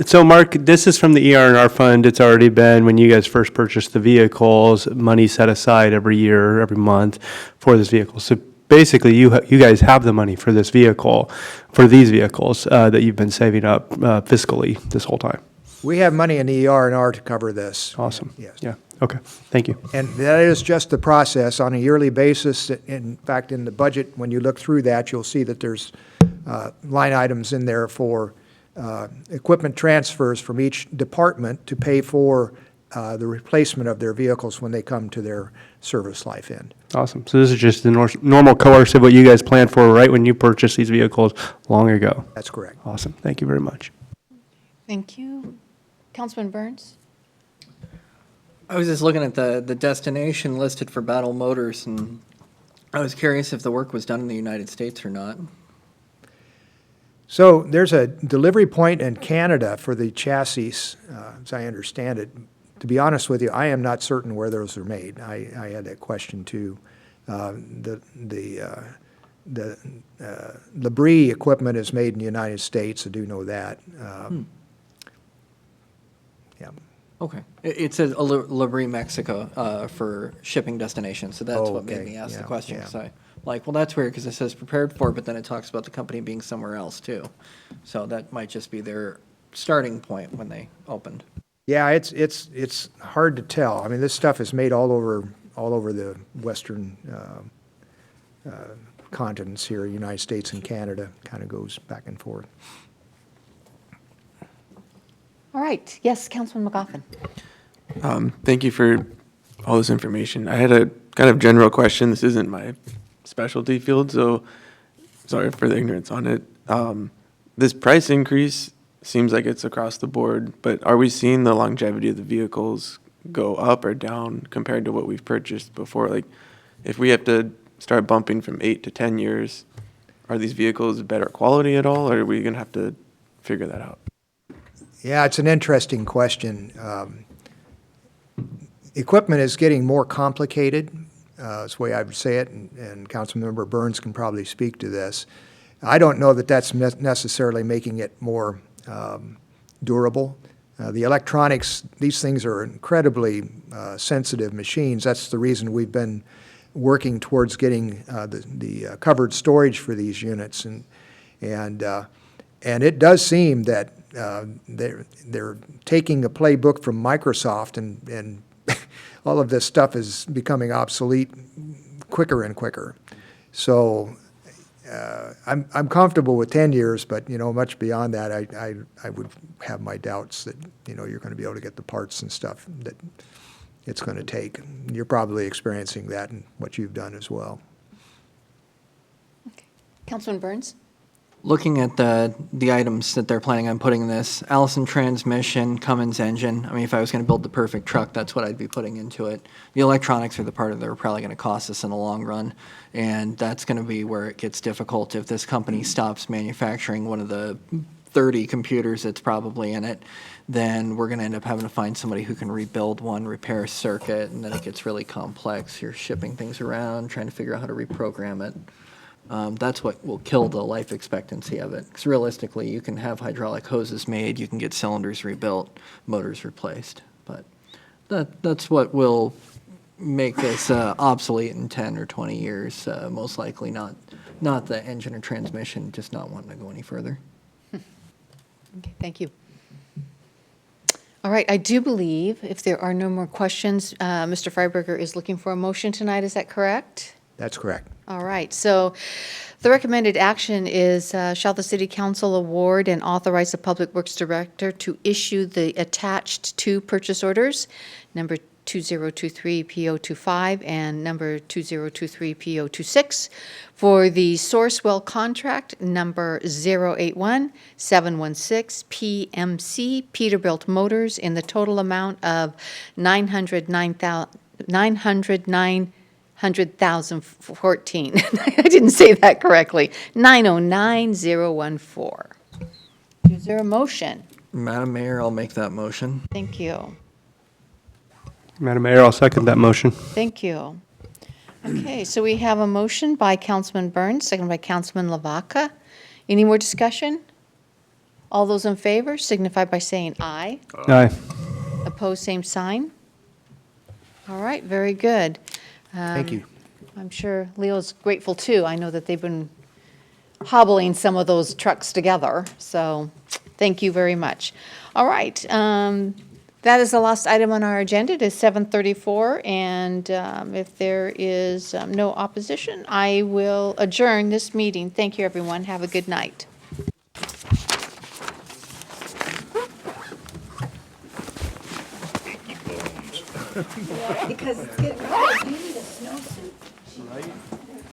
[SPEAKER 5] So Mark, this is from the ER&R fund. It's already been, when you guys first purchased the vehicles, money set aside every year, every month for this vehicle. So basically, you guys have the money for this vehicle, for these vehicles that you've been saving up fiscally this whole time.
[SPEAKER 11] We have money in the ER&R to cover this.
[SPEAKER 5] Awesome.
[SPEAKER 11] Yes.
[SPEAKER 5] Yeah. Okay. Thank you.
[SPEAKER 11] And that is just the process on a yearly basis. In fact, in the budget, when you look through that, you'll see that there's line items in there for equipment transfers from each department to pay for the replacement of their vehicles when they come to their service life end.
[SPEAKER 5] Awesome. So this is just the normal course of what you guys planned for right when you purchased these vehicles long ago.
[SPEAKER 11] That's correct.
[SPEAKER 5] Awesome. Thank you very much.
[SPEAKER 1] Thank you. Councilman Burns?
[SPEAKER 4] I was just looking at the destination listed for Battle Motors, and I was curious if the work was done in the United States or not.
[SPEAKER 11] So there's a delivery point in Canada for the chassis, as I understand it. To be honest with you, I am not certain where those are made. I had that question too. The Labrie equipment is made in the United States. I do know that. Yeah.
[SPEAKER 4] Okay. It says Labrie, Mexico for shipping destination, so that's what made me ask the question.
[SPEAKER 11] Yeah.
[SPEAKER 4] 'Cause well, that's weird because it says prepared for, but then it talks about the company being somewhere else too. So that might just be their starting point when they opened.
[SPEAKER 11] Yeah, it's hard to tell. I mean, this stuff is made all over the Western continents here, United States and Canada, kind of goes back and forth.
[SPEAKER 1] All right, yes, Councilman McGoffin.
[SPEAKER 12] Thank you for all this information. I had a kind of general question. This isn't my specialty field, so sorry for the ignorance on it. This price increase seems like it's across the board, but are we seeing the longevity of the vehicles go up or down compared to what we've purchased before? Like, if we have to start bumping from 8 to 10 years, are these vehicles better quality at all, or are we going to have to figure that out?
[SPEAKER 11] Yeah, it's an interesting question. Equipment is getting more complicated. That's the way I would say it, and Councilmember Burns can probably speak to this. I don't know that that's necessarily making it more durable. The electronics, these things are incredibly sensitive machines. That's the reason we've been working towards getting the covered storage for these units, and it does seem that they're taking a playbook from Microsoft, and all of this stuff is becoming obsolete quicker and quicker. So I'm comfortable with 10 years, but much beyond that, I would have my doubts that you're going to be able to get the parts and stuff that it's going to take. You're probably experiencing that in what you've done as well.
[SPEAKER 1] Okay. Councilman Burns?
[SPEAKER 4] Looking at the items that they're planning on putting in this, Allison transmission, Cummins engine. I mean, if I was going to build the perfect truck, that's what I'd be putting into it. The electronics are the part that are probably going to cost us in the long run, and that's going to be where it gets difficult. If this company stops manufacturing one of the 30 computers that's probably in it, then we're going to end up having to find somebody who can rebuild one, repair a circuit, and then it gets really complex. You're shipping things around, trying to figure out how to reprogram it. That's what will kill the life expectancy of it. Because realistically, you can have hydraulic hoses made, you can get cylinders rebuilt, motors replaced. But that's what will make this obsolete in 10 or 20 years, most likely not the engine or transmission, just not wanting to go any further.
[SPEAKER 1] Okay, thank you. All right, I do believe, if there are no more questions, Mr. Freiberger is looking for a motion tonight, is that correct?
[SPEAKER 11] That's correct.
[SPEAKER 1] All right, so the recommended action is, shall the city council award and authorize the Public Works Director to issue the attached two purchase orders, number 2023 PO25 and number 2023 PO26, for the Sourcewell contract number 081716 PMC Peterbilt Motors in the total amount of $909,014. I didn't say that correctly. 909,014. Is there a motion?
[SPEAKER 4] Madam Mayor, I'll make that motion.
[SPEAKER 1] Thank you.
[SPEAKER 5] Madam Mayor, I'll second that motion.
[SPEAKER 1] Thank you. Okay, so we have a motion by Councilman Burns, seconded by Councilman Lavaca. Any more discussion? All those in favor signify by saying aye.
[SPEAKER 5] Aye.
[SPEAKER 1] Opposed, same sign. All right, very good.
[SPEAKER 11] Thank you.
[SPEAKER 1] I'm sure Leo's grateful too. I know that they've been hobbling some of those trucks together, so thank you very much. All right, that is the last item on our agenda. It is 7:34, and if there is no opposition, I will adjourn this meeting. Thank you, everyone. Have a good night.
[SPEAKER 7] Because it's getting, you need a snowsuit.